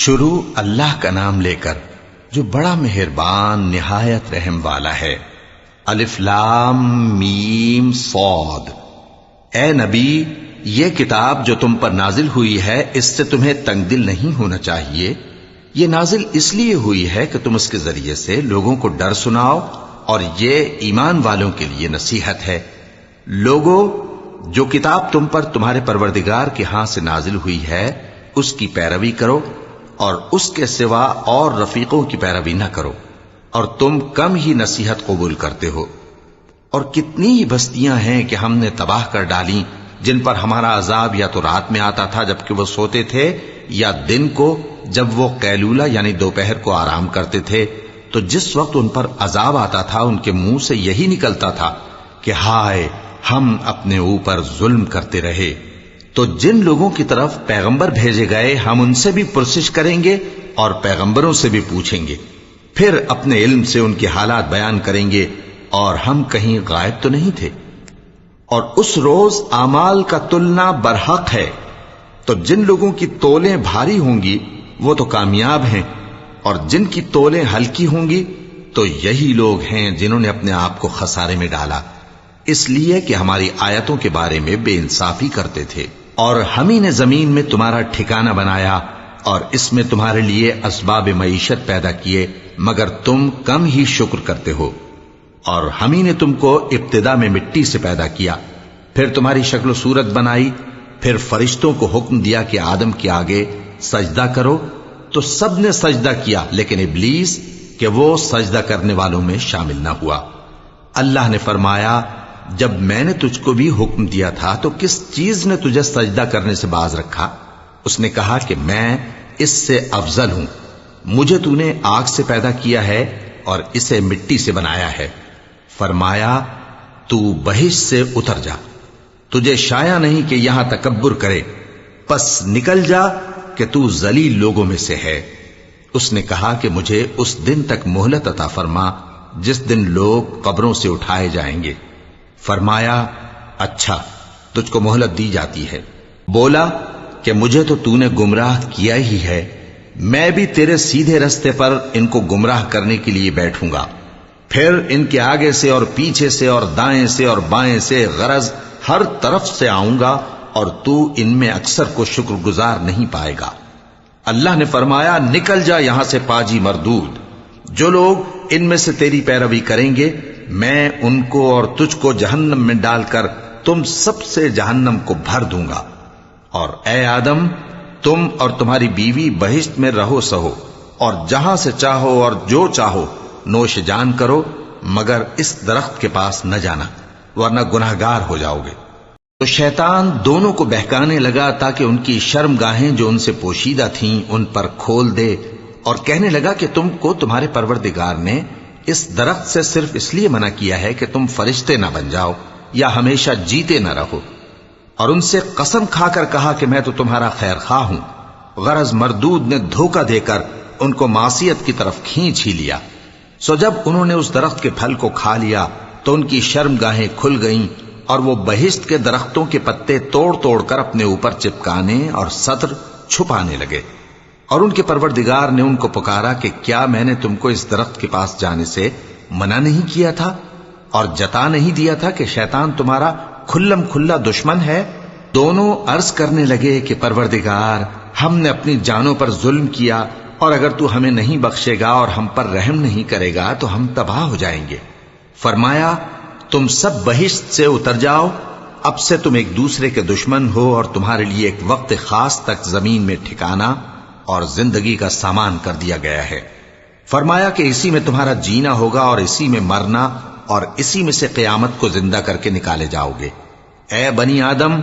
شروع اللہ کا نام لے کر جو بڑا مہربان نہایت رحم والا ہے۔ الف لام میم صاد۔ اے نبی، یہ کتاب جو تم پر نازل ہوئی ہے اس سے تمہیں تنگ دل نہیں ہونا چاہیے۔ یہ نازل اس لیے ہوئی ہے کہ تم اس کے ذریعے سے لوگوں کو ڈر سناؤ، اور یہ ایمان والوں کے لیے نصیحت ہے۔ لوگوں، جو کتاب تم پر تمہارے پروردگار کے ہاں سے نازل ہوئی ہے اس کی پیروی کرو، اور اس کے سوا اور رفیقوں کی پیروی نہ کرو، اور تم کم ہی نصیحت قبول کرتے ہو۔ اور کتنی ہی بستیاں ہیں کہ ہم نے تباہ کر ڈالیں جن پر ہمارا عذاب یا تو رات میں آتا تھا جبکہ وہ سوتے تھے، یا دن کو جب وہ قیلولہ یعنی دوپہر کو آرام کرتے تھے، تو جس وقت ان پر عذاب آتا تھا ان کے منہ سے یہی نکلتا تھا کہ ہائے، ہم اپنے اوپر ظلم کرتے رہے۔ تو جن لوگوں کی طرف پیغمبر بھیجے گئے ہم ان سے بھی پرسش کریں گے اور پیغمبروں سے بھی پوچھیں گے، پھر اپنے علم سے ان کے حالات بیان کریں گے، اور ہم کہیں غائب تو نہیں تھے۔ اور اس روز اعمال کا تلنا برحق ہے، تو جن لوگوں کی تولیں بھاری ہوں گی وہ تو کامیاب ہیں، اور جن کی تولیں ہلکی ہوں گی تو یہی لوگ ہیں جنہوں نے اپنے آپ کو خسارے میں ڈالا، اس لیے کہ ہماری آیتوں کے بارے میں بے انصافی کرتے تھے۔ اور ہم ہی نے زمین میں تمہارا ٹھکانہ بنایا، اور اس میں تمہارے لیے اسباب معیشت پیدا کیے، مگر تم کم ہی شکر کرتے ہو۔ اور ہم ہی نے تم کو ابتدا میں مٹی سے پیدا کیا، پھر تمہاری شکل و صورت بنائی، پھر فرشتوں کو حکم دیا کہ آدم کے آگے سجدہ کرو، تو سب نے سجدہ کیا لیکن ابلیس کہ وہ سجدہ کرنے والوں میں شامل نہ ہوا۔ اللہ نے فرمایا، جب میں نے تجھ کو بھی حکم دیا تھا تو کس چیز نے تجھے سجدہ کرنے سے باز رکھا؟ اس نے کہا کہ میں اس سے افضل ہوں، مجھے تو نے آگ سے پیدا کیا ہے اور اسے مٹی سے بنایا ہے۔ فرمایا، تو بہشت سے اتر جا، تجھے شایع نہیں کہ یہاں تکبر کرے، پس نکل جا کہ تو ذلیل لوگوں میں سے ہے۔ اس نے کہا کہ مجھے اس دن تک مہلت عطا فرما جس دن لوگ قبروں سے اٹھائے جائیں گے۔ فرمایا، اچھا، تجھ کو مہلت دی جاتی ہے۔ بولا کہ مجھے تو نے گمراہ کیا ہی ہے، میں بھی تیرے سیدھے رستے پر ان کو گمراہ کرنے کے لیے بیٹھوں گا، پھر ان کے آگے سے اور پیچھے سے اور دائیں سے اور بائیں سے غرض ہر طرف سے آؤں گا، اور تو ان میں اکثر کو شکر گزار نہیں پائے گا۔ اللہ نے فرمایا، نکل جا یہاں سے پاجی مردود، جو لوگ ان میں سے تیری پیروی کریں گے میں ان کو اور تجھ کو جہنم میں ڈال کر تم سب سے جہنم کو بھر دوں گا۔ اور اے آدم، تم اور تمہاری بیوی بہشت میں رہو سہو، اور جہاں سے چاہو اور جو چاہو نوش جان کرو، مگر اس درخت کے پاس نہ جانا ورنہ گناہگار ہو جاؤ گے۔ تو شیطان دونوں کو بہکانے لگا تاکہ ان کی شرم گاہیں جو ان سے پوشیدہ تھیں ان پر کھول دے، اور کہنے لگا کہ تم کو تمہارے پروردگار نے اس درخت سے صرف اس لیے منع کیا ہے کہ تم فرشتے نہ بن جاؤ یا ہمیشہ جیتے نہ رہو۔ اور ان سے قسم کھا کر کہا کہ میں تو تمہارا خیر خواہ ہوں۔ غرض مردود نے دھوکہ دے کر ان کو معصیت کی طرف کھینچ ہی لیا۔ سو جب انہوں نے اس درخت کے پھل کو کھا لیا تو ان کی شرم گاہیں کھل گئیں، اور وہ بہشت کے درختوں کے پتے توڑ توڑ کر اپنے اوپر چپکانے اور سطر چھپانے لگے۔ اور ان کے پروردگار نے ان کو پکارا کہ کیا میں نے تم کو اس درخت کے پاس جانے سے منع نہیں کیا تھا، اور جتا نہیں دیا تھا کہ شیطان تمہارا کھلم کھلا دشمن ہے؟ دونوں عرض کرنے لگے کہ پروردگار، ہم نے اپنی جانوں پر ظلم کیا، اور اگر تو ہمیں نہیں بخشے گا اور ہم پر رحم نہیں کرے گا تو ہم تباہ ہو جائیں گے۔ فرمایا، تم سب بہشت سے اتر جاؤ، اب سے تم ایک دوسرے کے دشمن ہو، اور تمہارے لیے ایک وقت خاص تک زمین میں ٹھکانا اور زندگی کا سامان کر دیا گیا ہے۔ فرمایا کہ اسی میں تمہارا جینا ہوگا اور اسی میں مرنا، اور اسی میں سے قیامت کو زندہ کر کے نکالے جاؤ گے۔ اے بنی آدم،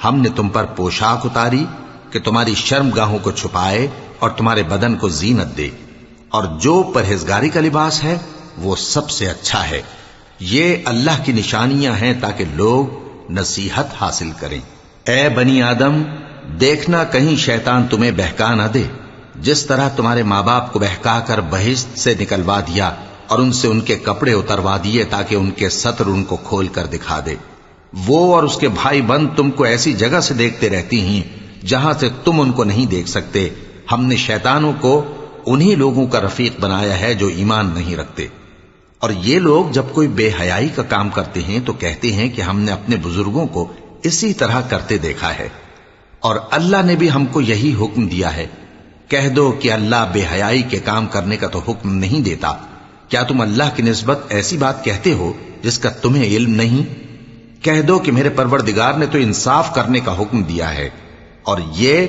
ہم نے تم پر پوشاک اتاری کہ تمہاری شرم گاہوں کو چھپائے اور تمہارے بدن کو زینت دے، اور جو پرہیزگاری کا لباس ہے وہ سب سے اچھا ہے۔ یہ اللہ کی نشانیاں ہیں تاکہ لوگ نصیحت حاصل کریں۔ اے بنی آدم، دیکھنا کہیں شیطان تمہیں بہکا نہ دے، جس طرح تمہارے ماں باپ کو بہکا کر بہشت سے نکلوا دیا اور ان سے ان کے کپڑے اتروا دیے تاکہ ان کے ستر ان کو کھول کر دکھا دے۔ وہ اور اس کے بھائی بند تم کو ایسی جگہ سے دیکھتے رہتی ہیں جہاں سے تم ان کو نہیں دیکھ سکتے، ہم نے شیطانوں کو انہی لوگوں کا رفیق بنایا ہے جو ایمان نہیں رکھتے۔ اور یہ لوگ جب کوئی بے حیائی کا کام کرتے ہیں تو کہتے ہیں کہ ہم نے اپنے بزرگوں کو اسی طرح کرتے دیکھا ہے، اور اللہ نے بھی ہم کو یہی حکم دیا ہے۔ کہہ دو کہ اللہ بے حیائی کے کام کرنے کا تو حکم نہیں دیتا، کیا تم اللہ کی نسبت ایسی بات کہتے ہو جس کا تمہیں علم نہیں؟ کہہ دو کہ میرے پروردگار نے تو انصاف کرنے کا حکم دیا ہے، اور یہ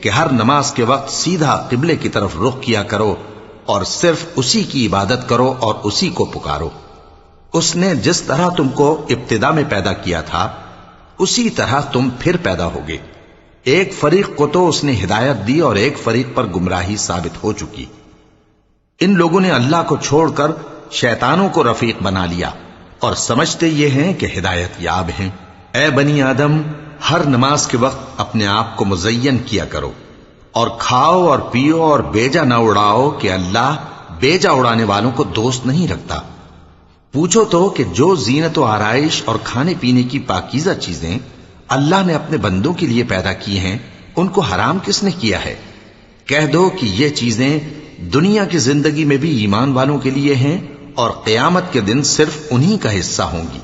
کہ ہر نماز کے وقت سیدھا قبلے کی طرف رخ کیا کرو اور صرف اسی کی عبادت کرو اور اسی کو پکارو۔ اس نے جس طرح تم کو ابتدا میں پیدا کیا تھا اسی طرح تم پھر پیدا ہوگے۔ ایک فریق کو تو اس نے ہدایت دی اور ایک فریق پر گمراہی ثابت ہو چکی۔ ان لوگوں نے اللہ کو چھوڑ کر شیطانوں کو رفیق بنا لیا اور سمجھتے یہ ہیں کہ ہدایت یاب ہیں۔ اے بنی آدم، ہر نماز کے وقت اپنے آپ کو مزین کیا کرو، اور کھاؤ اور پیو اور بیجا نہ اڑاؤ کہ اللہ بیجا اڑانے والوں کو دوست نہیں رکھتا۔ پوچھو تو کہ جو زینت و آرائش اور کھانے پینے کی پاکیزہ چیزیں اللہ نے اپنے بندوں کے لیے پیدا کی ہیں ان کو حرام کس نے کیا ہے؟ کہہ دو کہ یہ چیزیں دنیا کی زندگی میں بھی ایمان والوں کے لیے ہیں اور قیامت کے دن صرف انہی کا حصہ ہوں گی۔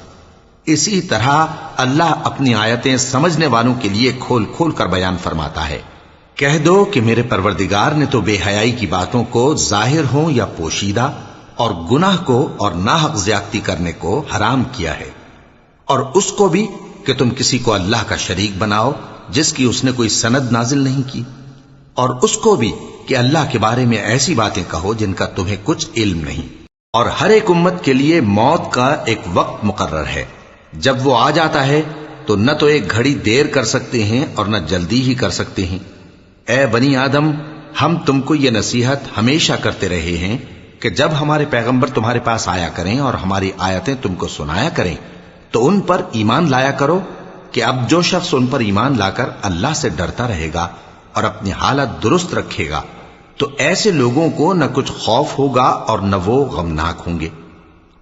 اسی طرح اللہ اپنی آیتیں سمجھنے والوں کے لیے کھول کھول کر بیان فرماتا ہے۔ کہہ دو کہ میرے پروردگار نے تو بے حیائی کی باتوں کو ظاہر ہوں یا پوشیدہ اور گناہ کو اور ناحق زیادتی کرنے کو حرام کیا ہے، اور اس کو بھی کہ تم کسی کو اللہ کا شریک بناؤ جس کی اس نے کوئی سند نازل نہیں کی، اور اس کو بھی کہ اللہ کے بارے میں ایسی باتیں کہو جن کا تمہیں کچھ علم نہیں۔ اور ہر ایک امت کے لیے موت کا ایک وقت مقرر ہے، جب وہ آ جاتا ہے تو نہ تو ایک گھڑی دیر کر سکتے ہیں اور نہ جلدی ہی کر سکتے ہیں۔ اے بنی آدم، ہم تم کو یہ نصیحت ہمیشہ کرتے رہے ہیں کہ جب ہمارے پیغمبر تمہارے پاس آیا کریں اور ہماری آیتیں تم کو سنایا کریں تو ان پر ایمان لایا کرو، کہ اب جو شخص ان پر ایمان لا کر اللہ سے ڈرتا رہے گا اور اپنی حالت درست رکھے گا تو ایسے لوگوں کو نہ کچھ خوف ہوگا اور نہ وہ غمناک ہوں گے۔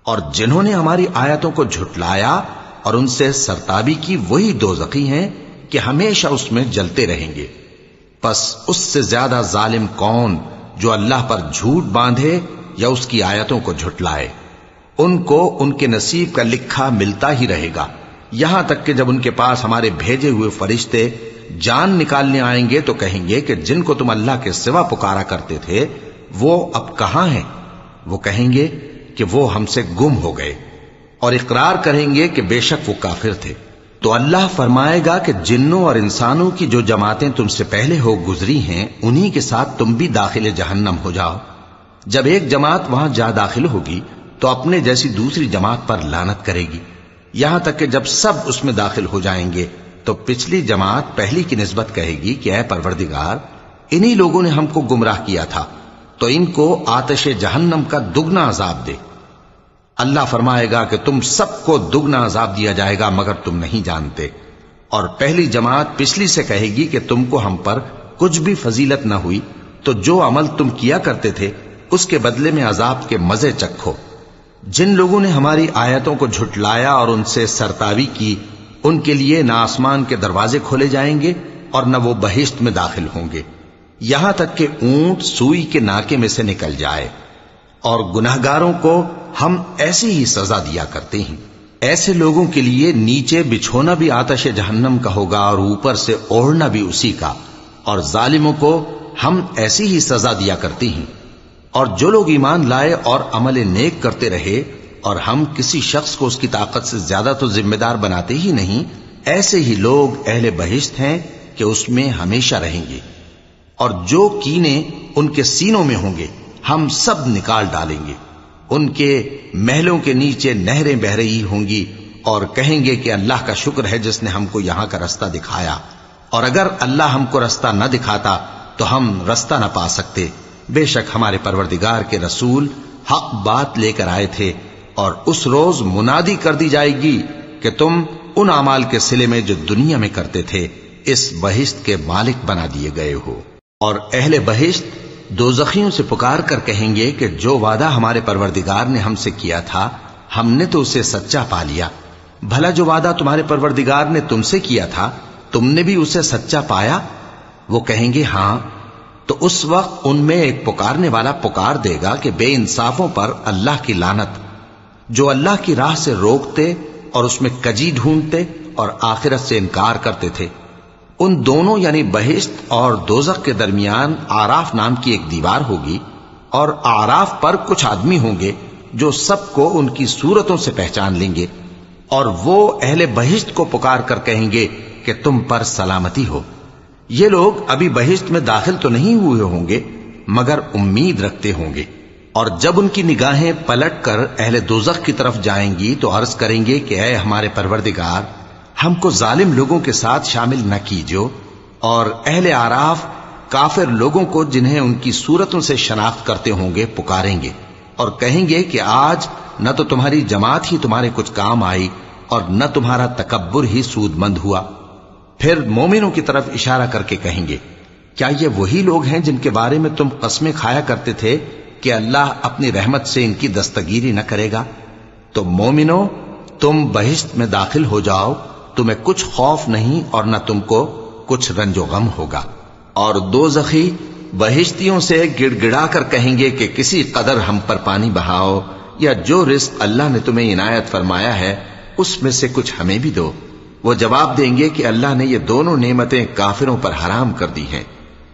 اور جنہوں نے ہماری آیتوں کو جھٹلایا اور ان سے سرتابی کی وہی دوزخی ہیں کہ ہمیشہ اس میں جلتے رہیں گے۔ پس اس سے زیادہ ظالم کون جو اللہ پر جھوٹ باندھے یا اس کی آیتوں کو جھٹلائے؟ ان کو ان کے نصیب کا لکھا ملتا ہی رہے گا، یہاں تک کہ جب ان کے پاس ہمارے بھیجے ہوئے فرشتے جان نکالنے آئیں گے تو کہیں گے کہ جن کو تم اللہ کے سوا پکارا کرتے تھے وہ اب کہاں ہیں؟ وہ کہیں گے کہ وہ ہم سے گم ہو گئے، اور اقرار کریں گے کہ بے شک وہ کافر تھے۔ تو اللہ فرمائے گا کہ جنوں اور انسانوں کی جو جماعتیں تم سے پہلے ہو گزری ہیں انہی کے ساتھ تم بھی داخل جہنم ہو جاؤ۔ جب ایک جماعت وہاں جا داخل ہوگی تو اپنے جیسی دوسری جماعت پر لعنت کرے گی، یہاں تک کہ جب سب اس میں داخل ہو جائیں گے تو پچھلی جماعت پہلی کی نسبت کہے گی کہ اے پروردگار، انہی لوگوں نے ہم کو گمراہ کیا تھا، تو ان کو آتش جہنم کا دگنا عذاب دے۔ اللہ فرمائے گا کہ تم سب کو دگنا عذاب دیا جائے گا مگر تم نہیں جانتے۔ اور پہلی جماعت پچھلی سے کہے گی کہ تم کو ہم پر کچھ بھی فضیلت نہ ہوئی، تو جو عمل تم کیا کرتے تھے اس کے بدلے میں عذاب کے مزے چکھو۔ جن لوگوں نے ہماری آیتوں کو جھٹلایا اور ان سے سرتاوی کی ان کے لیے نہ آسمان کے دروازے کھولے جائیں گے اور نہ وہ بہشت میں داخل ہوں گے، یہاں تک کہ اونٹ سوئی کے ناکے میں سے نکل جائے۔ اور گناہگاروں کو ہم ایسی ہی سزا دیا کرتے ہیں۔ ایسے لوگوں کے لیے نیچے بچھونا بھی آتش جہنم کا ہوگا اور اوپر سے اوڑھنا بھی اسی کا، اور ظالموں کو ہم ایسی ہی سزا دیا کرتے ہیں۔ اور جو لوگ ایمان لائے اور عمل نیک کرتے رہے اور ہم کسی شخص کو اس کی طاقت سے زیادہ تو ذمہ دار بناتے ہی نہیں، ایسے ہی لوگ اہل بہشت ہیں کہ اس میں ہمیشہ رہیں گے۔ اور جو کینے ان کے سینوں میں ہوں گے ہم سب نکال ڈالیں گے، ان کے محلوں کے نیچے نہریں بہ رہی ہوں گی، اور کہیں گے کہ اللہ کا شکر ہے جس نے ہم کو یہاں کا رستہ دکھایا، اور اگر اللہ ہم کو رستہ نہ دکھاتا تو ہم رستہ نہ پا سکتے۔ بے شک ہمارے پروردگار کے رسول حق بات لے کر آئے تھے، اور اس روز منادی کر دی جائے گی کہ تم ان اعمال کے صلے میں جو دنیا میں کرتے تھے اس بہشت کے مالک بنا دیے گئے ہو۔ اور اہل بہشت دوزخیوں سے پکار کر کہیں گے کہ جو وعدہ ہمارے پروردگار نے ہم سے کیا تھا ہم نے تو اسے سچا پا لیا، بھلا جو وعدہ تمہارے پروردگار نے تم سے کیا تھا تم نے بھی اسے سچا پایا؟ وہ کہیں گے ہاں۔ تو اس وقت ان میں ایک پکارنے والا پکار دے گا کہ بے انصافوں پر اللہ کی لعنت، جو اللہ کی راہ سے روکتے اور اس میں کجی ڈھونڈتے اور آخرت سے انکار کرتے تھے۔ ان دونوں یعنی بہشت اور دوزخ کے درمیان آراف نام کی ایک دیوار ہوگی، اور آراف پر کچھ آدمی ہوں گے جو سب کو ان کی صورتوں سے پہچان لیں گے، اور وہ اہل بہشت کو پکار کر کہیں گے کہ تم پر سلامتی ہو۔ یہ لوگ ابھی بہشت میں داخل تو نہیں ہوئے ہوں گے مگر امید رکھتے ہوں گے، اور جب ان کی نگاہیں پلٹ کر اہل دوزخ کی طرف جائیں گی تو عرض کریں گے کہ اے ہمارے پروردگار، ہم کو ظالم لوگوں کے ساتھ شامل نہ کیجو۔ اور اہل آراف کافر لوگوں کو جنہیں ان کی صورتوں سے شناخت کرتے ہوں گے پکاریں گے اور کہیں گے کہ آج نہ تو تمہاری جماعت ہی تمہارے کچھ کام آئی اور نہ تمہارا تکبر ہی سود مند ہوا۔ پھر مومنوں کی طرف اشارہ کر کے کہیں گے، کیا یہ وہی لوگ ہیں جن کے بارے میں تم قسمیں کھایا کرتے تھے کہ اللہ اپنی رحمت سے ان کی دستگیری نہ کرے گا؟ تو مومنوں، تم بہشت میں داخل ہو جاؤ، تمہیں کچھ خوف نہیں اور نہ تم کو کچھ رنج و غم ہوگا۔ اور دوزخی بہشتیوں سے گڑ گڑا کر کہیں گے کہ کسی قدر ہم پر پانی بہاؤ، یا جو رزق اللہ نے تمہیں عنایت فرمایا ہے اس میں سے کچھ ہمیں بھی دو۔ وہ جواب دیں گے کہ اللہ نے یہ دونوں نعمتیں کافروں پر حرام کر دی ہیں،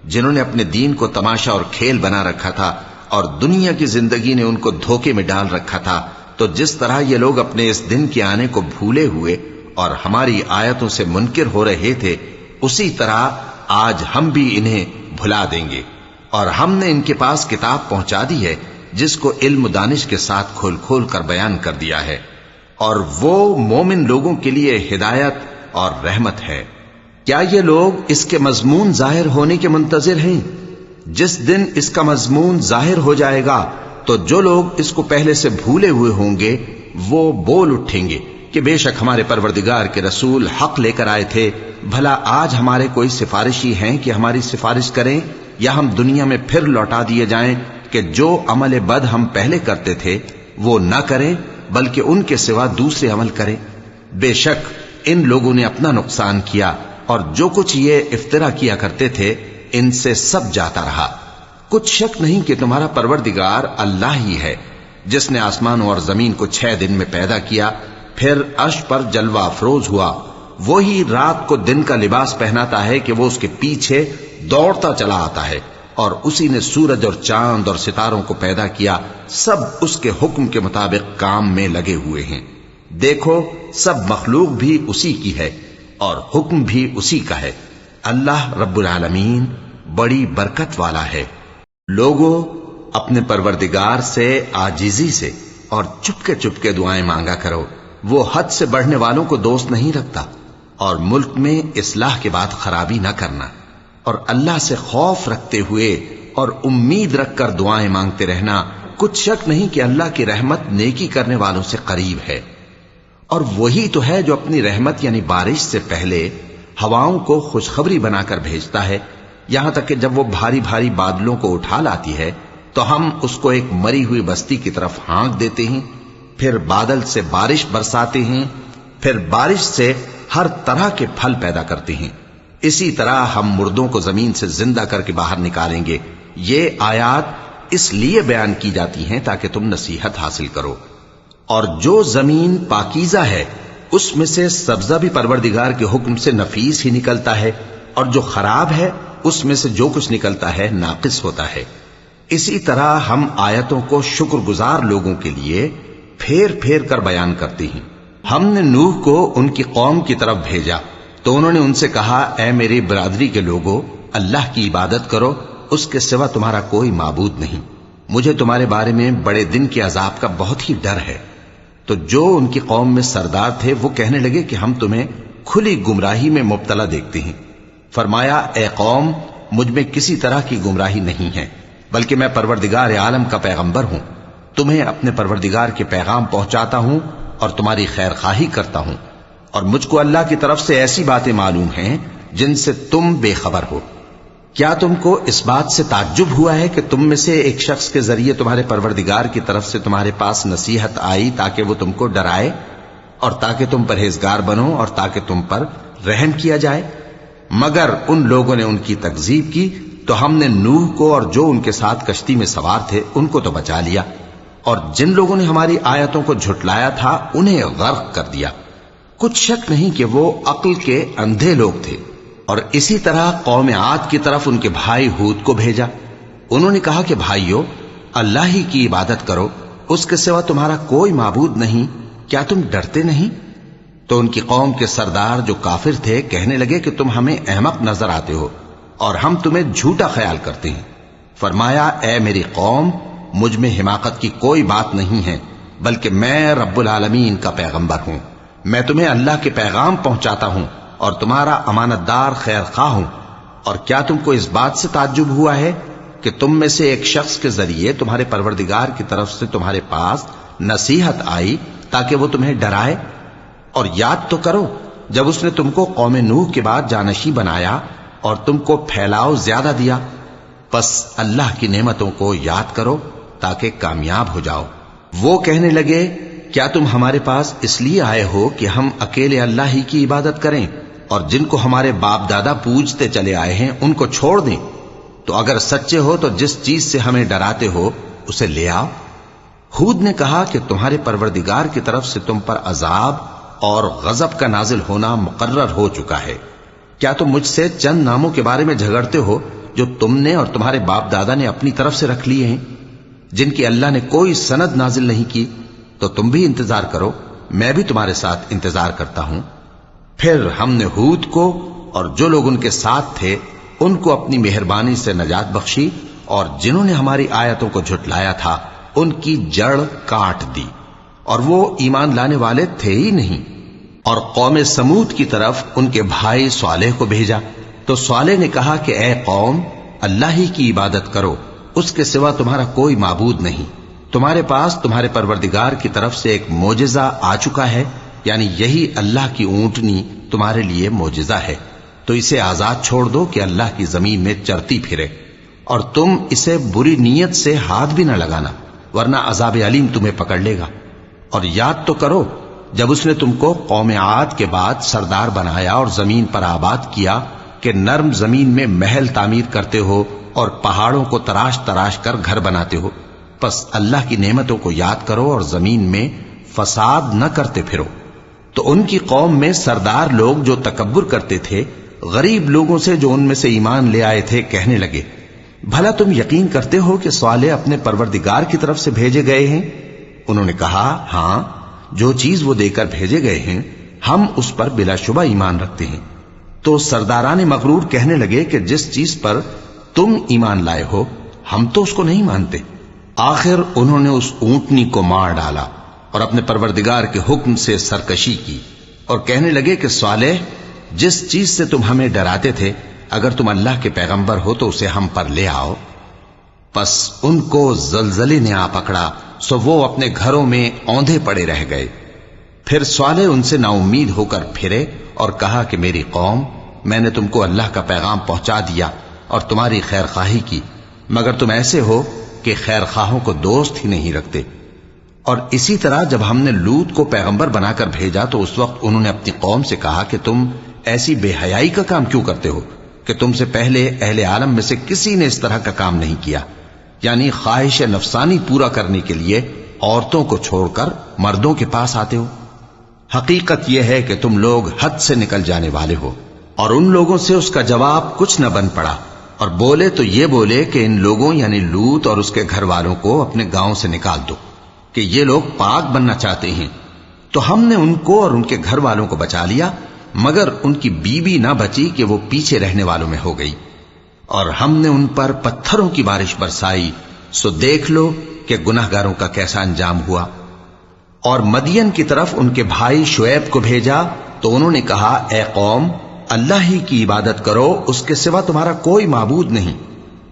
جنہوں نے اپنے دین کو تماشا اور کھیل بنا رکھا تھا اور دنیا کی زندگی نے ان کو دھوکے میں ڈال رکھا تھا۔ تو جس طرح یہ لوگ اپنے اس دن کے آنے کو بھولے ہوئے اور ہماری آیتوں سے منکر ہو رہے تھے، اسی طرح آج ہم بھی انہیں بھلا دیں گے۔ اور ہم نے ان کے پاس کتاب پہنچا دی ہے جس کو علم و دانش کے ساتھ کھول کھول کر بیان کر دیا ہے، اور وہ مومن لوگوں کے لیے ہدایت اور رحمت ہے۔ کیا یہ لوگ اس کے مضمون ظاہر ہونے کے منتظر ہیں؟ جس دن اس کا مضمون ظاہر ہو جائے گا تو جو لوگ اس کو پہلے سے بھولے ہوئے ہوں گے وہ بول اٹھیں گے کہ بے شک ہمارے پروردگار کے رسول حق لے کر آئے تھے، بھلا آج ہمارے کوئی سفارشی ہیں کہ ہماری سفارش کریں، یا ہم دنیا میں پھر لوٹا دیے جائیں کہ جو عمل بد ہم پہلے کرتے تھے وہ نہ کریں بلکہ ان کے سوا دوسرے عمل کریں۔ بے شک ان لوگوں نے اپنا نقصان کیا، اور جو کچھ یہ افترا کیا کرتے تھے ان سے سب جاتا رہا۔ کچھ شک نہیں کہ تمہارا پروردگار اللہ ہی ہے جس نے آسمانوں اور زمین کو 6 دن میں پیدا کیا، پھر عرش پر جلوہ افروز ہوا۔ وہی رات کو دن کا لباس پہناتا ہے کہ وہ اس کے پیچھے دوڑتا چلا آتا ہے، اور اسی نے سورج اور چاند اور ستاروں کو پیدا کیا، سب اس کے حکم کے مطابق کام میں لگے ہوئے ہیں۔ دیکھو سب مخلوق بھی اسی کی ہے اور حکم بھی اسی کا ہے۔ اللہ رب العالمین بڑی برکت والا ہے۔ لوگوں، اپنے پروردگار سے عاجزی سے اور چپکے دعائیں مانگا کرو، وہ حد سے بڑھنے والوں کو دوست نہیں رکھتا، اور ملک میں اصلاح کے بعد خرابی نہ کرنا، اور اللہ سے خوف رکھتے ہوئے اور امید رکھ کر دعائیں مانگتے رہنا۔ کچھ شک نہیں کہ اللہ کی رحمت نیکی کرنے والوں سے قریب ہے، اور وہی تو ہے جو اپنی رحمت یعنی بارش سے پہلے ہواؤں کو خوشخبری بنا کر بھیجتا ہے، یہاں تک کہ جب وہ بھاری بھاری بادلوں کو اٹھا لاتی ہے تو ہم اس کو ایک مری ہوئی بستی کی طرف ہانک دیتے ہیں، پھر بادل سے بارش برساتے ہیں، پھر بارش سے ہر طرح کے پھل پیدا کرتے ہیں۔ اسی طرح ہم مردوں کو زمین سے زندہ کر کے باہر نکالیں گے۔ یہ آیات اس لیے بیان کی جاتی ہیں تاکہ تم نصیحت حاصل کرو۔ اور جو زمین پاکیزہ ہے اس میں سے سبزہ بھی پروردگار کے حکم سے نفیس ہی نکلتا ہے، اور جو خراب ہے اس میں سے جو کچھ نکلتا ہے ناقص ہوتا ہے۔ اسی طرح ہم آیتوں کو شکر گزار لوگوں کے لیے پھیر پھیر کر بیان کرتے ہیں۔ ہم نے نوح کو ان کی قوم کی طرف بھیجا تو انہوں نے ان سے کہا، اے میری برادری کے لوگوں، اللہ کی عبادت کرو، اس کے سوا تمہارا کوئی معبود نہیں۔ مجھے تمہارے بارے میں بڑے دن کے عذاب کا بہت ہی ڈر ہے۔ تو جو ان کی قوم میں سردار تھے وہ کہنے لگے کہ ہم تمہیں کھلی گمراہی میں مبتلا دیکھتے ہیں۔ فرمایا، اے قوم، مجھ میں کسی طرح کی گمراہی نہیں ہے، بلکہ میں پروردگار عالم کا پیغمبر ہوں، تمہیں اپنے پروردگار کے پیغام پہنچاتا ہوں اور تمہاری خیر خواہی کرتا ہوں، اور مجھ کو اللہ کی طرف سے ایسی باتیں معلوم ہیں جن سے تم بے خبر ہو۔ کیا تم کو اس بات سے تعجب ہوا ہے کہ تم میں سے ایک شخص کے ذریعے تمہارے پروردگار کی طرف سے تمہارے پاس نصیحت آئی تاکہ وہ تم کو ڈرائے اور تاکہ تم پرہیزگار بنو اور تاکہ تم پر رحم کیا جائے؟ مگر ان لوگوں نے ان کی تکذیب کی تو ہم نے نوح کو اور جو ان کے ساتھ کشتی میں سوار تھے ان کو تو بچا لیا، اور جن لوگوں نے ہماری آیتوں کو جھٹلایا تھا انہیں غرق کر دیا۔ کچھ شک نہیں کہ وہ عقل کے اندھے لوگ تھے۔ اور اسی طرح قوم عاد کی طرف ان کے بھائی ہود کو بھیجا۔ انہوں نے کہا کہ بھائیو، اللہ ہی کی عبادت کرو، اس کے سوا تمہارا کوئی معبود نہیں، کیا تم ڈرتے نہیں؟ تو ان کی قوم کے سردار جو کافر تھے کہنے لگے کہ تم ہمیں احمق نظر آتے ہو اور ہم تمہیں جھوٹا خیال کرتے ہیں۔ فرمایا، اے میری قوم، مجھ میں حماقت کی کوئی بات نہیں ہے، بلکہ میں رب العالمین کا پیغمبر ہوں۔ میں تمہیں اللہ کے پیغام پہنچاتا ہوں اور تمہارا امانت دار خیر خواہ ہوں۔ اور کیا تم کو اس بات سے تعجب ہوا ہے کہ تم میں سے ایک شخص کے ذریعے تمہارے پروردگار کی طرف سے تمہارے پاس نصیحت آئی تاکہ وہ تمہیں ڈرائے؟ اور یاد تو کرو جب اس نے تم کو قوم نوح کے بعد جانشین بنایا اور تم کو پھیلاؤ زیادہ دیا۔ پس اللہ کی نعمتوں کو یاد کرو تاکہ کامیاب ہو جاؤ۔ وہ کہنے لگے، کیا تم ہمارے پاس اس لیے آئے ہو کہ ہم اکیلے اللہ ہی کی عبادت کریں اور جن کو ہمارے باپ دادا پوجتے چلے آئے ہیں ان کو چھوڑ دیں؟ تو اگر سچے ہو تو جس چیز سے ہمیں ڈراتے ہو اسے لے آؤ۔ ہود نے کہا کہ تمہارے پروردگار کی طرف سے تم پر عذاب اور غضب کا نازل ہونا مقرر ہو چکا ہے۔ کیا تم مجھ سے چند ناموں کے بارے میں جھگڑتے ہو جو تم نے اور تمہارے باپ دادا نے اپنی طرف سے رکھ لیے ہیں، جن کی اللہ نے کوئی سند نازل نہیں کی؟ تو تم بھی انتظار کرو، میں بھی تمہارے ساتھ انتظار کرتا ہوں۔ پھر ہم نے ہود کو اور جو لوگ ان کے ساتھ تھے ان کو اپنی مہربانی سے نجات بخشی، اور جنہوں نے ہماری آیتوں کو جھٹلایا تھا ان کی جڑ کاٹ دی، اور وہ ایمان لانے والے تھے ہی نہیں۔ اور قوم سمود کی طرف ان کے بھائی صالح کو بھیجا، تو صالح نے کہا کہ اے قوم، اللہ ہی کی عبادت کرو، اس کے سوا تمہارا کوئی معبود نہیں۔ تمہارے پاس تمہارے پروردگار کی طرف سے ایک معجزہ آ چکا ہے، یعنی یہی اللہ کی اونٹنی تمہارے لیے معجزہ ہے، تو اسے آزاد چھوڑ دو کہ اللہ کی زمین میں چرتی پھرے، اور تم اسے بری نیت سے ہاتھ بھی نہ لگانا، ورنہ عذاب علیم تمہیں پکڑ لے گا۔ اور یاد تو کرو جب اس نے تم کو قوم عاد کے بعد سردار بنایا اور زمین پر آباد کیا کہ نرم زمین میں محل تعمیر کرتے ہو اور پہاڑوں کو تراش تراش کر گھر بناتے ہو۔ پس اللہ کی نعمتوں کو یاد کرو اور زمین میں فساد نہ کرتے پھرو۔ تو ان کی قوم میں سردار لوگ جو تکبر کرتے تھے غریب لوگوں سے جو ان میں سے ایمان لے آئے تھے کہنے لگے، بھلا تم یقین کرتے ہو کہ صالح اپنے پروردگار کی طرف سے بھیجے گئے ہیں؟ انہوں نے کہا، ہاں، جو چیز وہ دے کر بھیجے گئے ہیں ہم اس پر بلا شبہ ایمان رکھتے ہیں۔ تو سرداران مغرور کہنے لگے کہ جس چیز پر تم ایمان لائے ہو ہم تو اس کو نہیں مانتے۔ آخر انہوں نے اس اونٹنی کو مار ڈالا اور اپنے پروردگار کے حکم سے سرکشی کی، اور کہنے لگے کہ صالح، جس چیز سے تم ہمیں ڈراتے تھے اگر تم اللہ کے پیغمبر ہو تو اسے ہم پر لے آؤ۔ پس ان کو زلزلے نے آ پکڑا، سو وہ اپنے گھروں میں اوندھے پڑے رہ گئے۔ پھر صالح ان سے نا امید ہو کر پھرے اور کہا کہ میری قوم، میں نے تم کو اللہ کا پیغام پہنچا دیا اور تمہاری خیر خواہی کی، مگر تم ایسے ہو کہ خیر خواہوں کو دوست ہی نہیں رکھتے۔ اور اسی طرح جب ہم نے لوط کو پیغمبر بنا کر بھیجا تو اس وقت انہوں نے اپنی قوم سے کہا کہ تم ایسی بے حیائی کا کام کیوں کرتے ہو کہ تم سے پہلے اہل عالم میں سے کسی نے اس طرح کا کام نہیں کیا، یعنی خواہش نفسانی پورا کرنے کے لیے عورتوں کو چھوڑ کر مردوں کے پاس آتے ہو۔ حقیقت یہ ہے کہ تم لوگ حد سے نکل جانے والے ہو۔ اور ان لوگوں سے اس کا جواب کچھ نہ بن پڑا، اور بولے تو یہ بولے کہ ان لوگوں یعنی لوط اور اس کے گھر والوں کو اپنے گاؤں سے نکال دو کہ یہ لوگ پاک بننا چاہتے ہیں۔ تو ہم نے ان کو اور ان کے گھر والوں کو بچا لیا، مگر ان کی بیوی نہ بچی کہ وہ پیچھے رہنے والوں میں ہو گئی۔ اور ہم نے ان پر پتھروں کی بارش برسائی، سو دیکھ لو کہ گناہگاروں کا کیسا انجام ہوا۔ اور مدین کی طرف ان کے بھائی شعیب کو بھیجا تو انہوں نے کہا، اے قوم، اللہ ہی کی عبادت کرو، اس کے سوا تمہارا کوئی معبود نہیں۔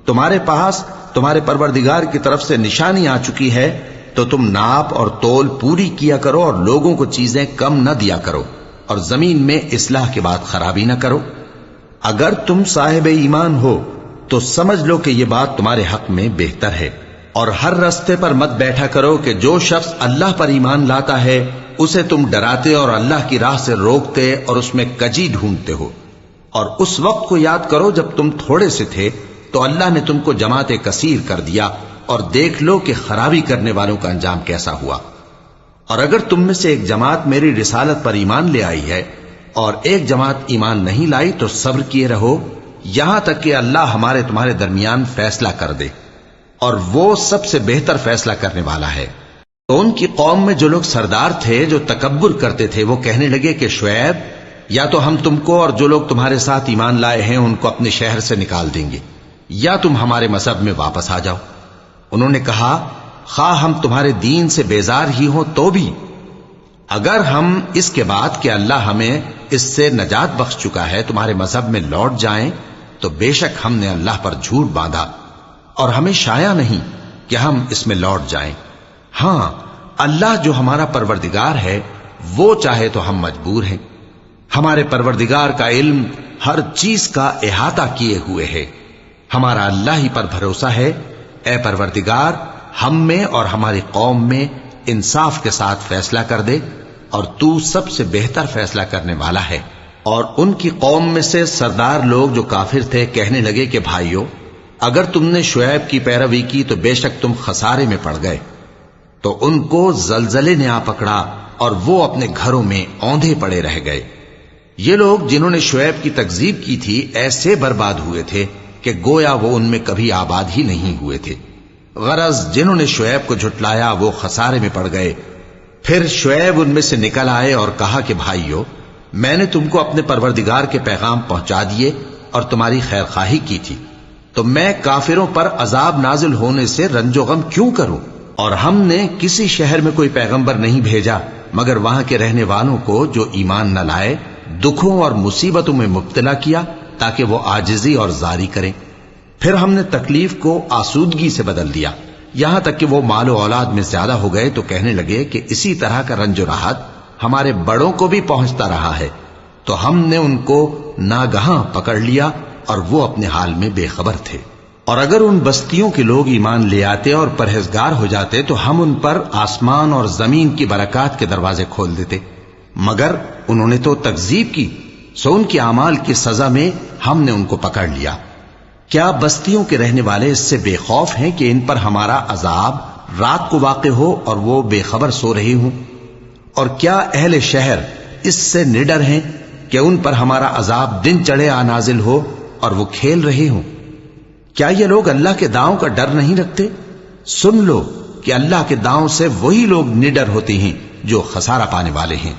تمہارے پاس تمہارے پروردگار کی طرف سے نشانی آ چکی ہے، تو تم ناپ اور تول پوری کیا کرو اور لوگوں کو چیزیں کم نہ دیا کرو، اور زمین میں اصلاح کے بعد خرابی نہ کرو۔ اگر تم صاحب ایمان ہو تو سمجھ لو کہ یہ بات تمہارے حق میں بہتر ہے، اور ہر رستے پر مت بیٹھا کرو کہ جو شخص اللہ پر ایمان لاتا ہے اسے تم ڈراتے اور اللہ کی راہ سے روکتے اور اس میں کجی ڈھونڈتے ہو۔ اور اس وقت کو یاد کرو جب تم تھوڑے سے تھے تو اللہ نے تم کو جماعت کثیر کر دیا، اور دیکھ لو کہ خرابی کرنے والوں کا انجام کیسا ہوا۔ اور اگر تم میں سے ایک جماعت میری رسالت پر ایمان لے آئی ہے اور ایک جماعت ایمان نہیں لائی تو صبر کیے رہو یہاں تک کہ اللہ ہمارے تمہارے درمیان فیصلہ کر دے، اور وہ سب سے بہتر فیصلہ کرنے والا ہے۔ تو ان کی قوم میں جو لوگ سردار تھے جو تکبر کرتے تھے وہ کہنے لگے کہ شعیب، یا تو ہم تم کو اور جو لوگ تمہارے ساتھ ایمان لائے ہیں ان کو اپنے شہر سے نکال دیں گے، یا تم ہمارے مذہب میں واپس آ جاؤ۔ انہوں نے کہا خواہ ہم تمہارے دین سے بیزار ہی ہوں تو بھی، اگر ہم اس کے بعد کہ اللہ ہمیں اس سے نجات بخش چکا ہے تمہارے مذہب میں لوٹ جائیں تو بے شک ہم نے اللہ پر جھوٹ باندھا، اور ہمیں شایع نہیں کہ ہم اس میں لوٹ جائیں۔ ہاں، اللہ جو ہمارا پروردگار ہے وہ چاہے تو ہم مجبور ہیں۔ ہمارے پروردگار کا علم ہر چیز کا احاطہ کیے ہوئے ہے۔ ہمارا اللہ ہی پر بھروسہ ہے۔ اے پروردگار، ہم میں اور ہماری قوم میں انصاف کے ساتھ فیصلہ کر دے، اور تو سب سے بہتر فیصلہ کرنے والا ہے۔ اور ان کی قوم میں سے سردار لوگ جو کافر تھے کہنے لگے کہ بھائیو، اگر تم نے شعیب کی پیروی کی تو بے شک تم خسارے میں پڑ گئے۔ تو ان کو زلزلے نے آ پکڑا اور وہ اپنے گھروں میں اوندھے پڑے رہ گئے۔ یہ لوگ جنہوں نے شعیب کی تکذیب کی تھی ایسے برباد ہوئے تھے کہ گویا وہ ان میں کبھی آباد ہی نہیں ہوئے تھے۔ غرض جنہوں نے شعیب کو جھٹلایا وہ خسارے میں پڑ گئے۔ پھر شعیب ان میں سے نکل آئے اور کہا کہ بھائیو، میں نے تم کو اپنے پروردگار کے پیغام پہنچا دیے اور تمہاری خیر خواہی کی تھی، تو میں کافروں پر عذاب نازل ہونے سے رنج و غم کیوں کروں؟ اور ہم نے کسی شہر میں کوئی پیغمبر نہیں بھیجا مگر وہاں کے رہنے والوں کو جو ایمان نہ لائے دکھوں اور مصیبتوں میں مبتلا کیا تاکہ وہ عاجزی اور زاری کریں۔ پھر ہم نے تکلیف کو آسودگی سے بدل دیا، یہاں تک کہ وہ مال و اولاد میں زیادہ ہو گئے تو کہنے لگے کہ اسی طرح کا رنج و راحت ہمارے بڑوں کو بھی پہنچتا رہا ہے۔ تو ہم نے ان کو ناگہاں پکڑ لیا اور وہ اپنے حال میں بے خبر تھے۔ اور اگر ان بستیوں کے لوگ ایمان لے آتے اور پرہیزگار ہو جاتے تو ہم ان پر آسمان اور زمین کی برکات کے دروازے کھول دیتے، مگر انہوں نے تو تکذیب کی، سو ان کے اعمال کی سزا میں ہم نے ان کو پکڑ لیا۔ کیا بستیوں کے رہنے والے اس سے بے خوف ہیں کہ ان پر ہمارا عذاب رات کو واقع ہو اور وہ بے خبر سو رہے ہوں؟ اور کیا اہل شہر اس سے نڈر ہیں کہ ان پر ہمارا عذاب دن چڑھے آ نازل ہو اور وہ کھیل رہے ہوں؟ کیا یہ لوگ اللہ کے داؤں کا ڈر نہیں رکھتے؟ سن لو کہ اللہ کے داؤں سے وہی لوگ نڈر ہوتے ہیں جو خسارہ پانے والے ہیں۔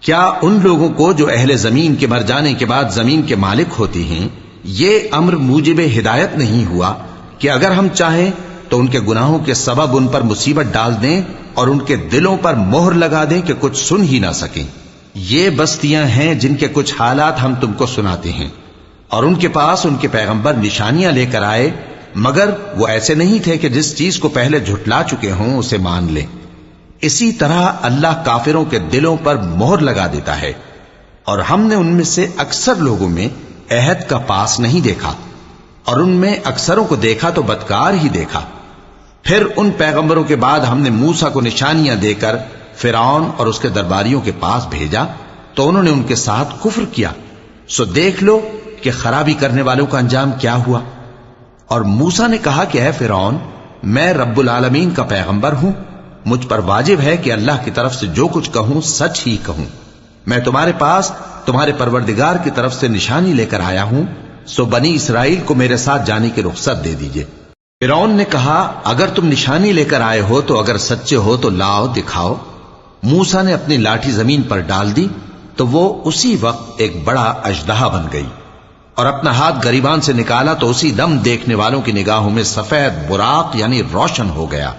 کیا ان لوگوں کو جو اہل زمین کے مر جانے کے بعد زمین کے مالک ہوتے ہیں یہ امر موجب ہدایت نہیں ہوا کہ اگر ہم چاہیں تو ان کے گناہوں کے سبب ان پر مصیبت ڈال دیں اور ان کے دلوں پر مہر لگا دیں کہ کچھ سن ہی نہ سکیں؟ یہ بستیاں ہیں جن کے کچھ حالات ہم تم کو سناتے ہیں، اور ان کے پاس ان کے پیغمبر نشانیاں لے کر آئے، مگر وہ ایسے نہیں تھے کہ جس چیز کو پہلے جھٹلا چکے ہوں اسے مان لیں۔ اسی طرح اللہ کافروں کے دلوں پر مہر لگا دیتا ہے، اور ہم نے ان میں سے اکثر لوگوں میں عہد کا پاس نہیں دیکھا، اور ان میں اکثروں کو دیکھا تو بدکار ہی دیکھا۔ پھر ان پیغمبروں کے بعد ہم نے موسیٰ کو نشانیاں دے کر فرعون اور اس کے درباریوں کے پاس بھیجا تو انہوں نے ان کے ساتھ کفر کیا، سو دیکھ لو کہ خرابی کرنے والوں کا انجام کیا ہوا۔ اور موسیٰ نے کہا کہ اے فرعون، میں رب العالمین کا پیغمبر ہوں، مجھ پر واجب ہے کہ اللہ کی طرف سے جو کچھ کہوں سچ ہی کہوں۔ میں تمہارے پاس تمہارے پروردگار کی طرف سے نشانی لے کر آیا ہوں، سو بنی اسرائیل کو میرے ساتھ جانے کی رخصت دے دیجئے۔ فرعون نے کہا اگر تم نشانی لے کر آئے ہو تو اگر سچے ہو تو لاؤ دکھاؤ۔ موسیٰ نے اپنی لاٹھی زمین پر ڈال دی تو وہ اسی وقت ایک بڑا اژدہا بن گئی، اور اپنا ہاتھ گریبان سے نکالا تو اسی دم دیکھنے والوں کی نگاہوں میں سفید براق یعنی روشن ہو گیا۔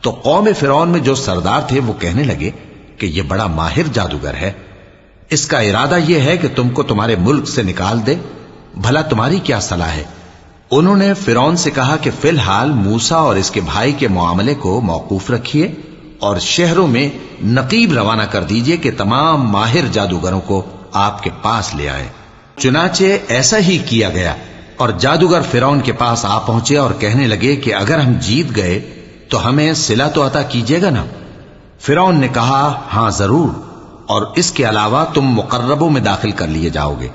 تو قوم فرعون میں جو سردار تھے وہ کہنے لگے کہ یہ بڑا ماہر جادوگر ہے، اس کا ارادہ یہ ہے کہ تم کو تمہارے ملک سے نکال دے، بھلا تمہاری کیا صلاح ہے؟ انہوں نے فرعون سے کہا کہ فی الحال موسیٰ اور اس کے بھائی کے معاملے کو موقوف رکھیے اور شہروں میں نقیب روانہ کر دیجئے کہ تمام ماہر جادوگروں کو آپ کے پاس لے آئیں۔ چنانچہ ایسا ہی کیا گیا، اور جادوگر فرعون کے پاس آ پہنچے اور کہنے لگے کہ اگر ہم جیت گئے تو ہمیں صلہ تو عطا کیجیے گا نا؟ فرعون نے کہا ہاں ضرور، اور اس کے علاوہ تم مقربوں میں داخل کر لیے جاؤ گے۔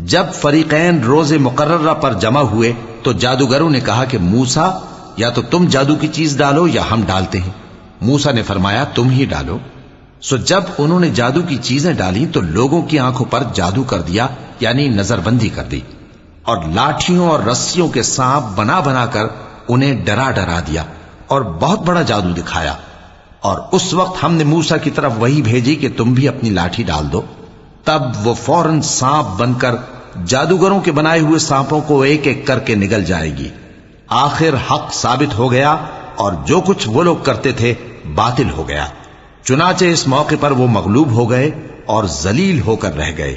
جب فریقین روز مقررہ پر جمع ہوئے تو جادوگروں نے کہا کہ موسیٰ یا تو تم جادو کی چیز ڈالو یا ہم ڈالتے ہیں۔ موسیٰ نے فرمایا تم ہی ڈالو۔ سو جب انہوں نے جادو کی چیزیں ڈالی تو لوگوں کی آنکھوں پر جادو کر دیا، یعنی نظر بندی کر دی، اور لاٹھیوں اور رسیوں کے سانپ بنا بنا کر انہیں ڈرا ڈرا دیا اور بہت بڑا جادو دکھایا۔ اور اس وقت ہم نے موسیٰ کی طرف وحی بھیجی کہ تم بھی اپنی لاٹھی ڈال دو، تب وہ فوراً سانپ بن کر جادوگروں کے بنائے ہوئے سانپوں کو ایک ایک کر کے نگل جائے گی۔ آخر حق ثابت ہو گیا اور جو کچھ وہ لوگ کرتے تھے باطل ہو گیا۔ چنانچہ اس موقع پر وہ مغلوب ہو گئے اور ذلیل ہو کر رہ گئے،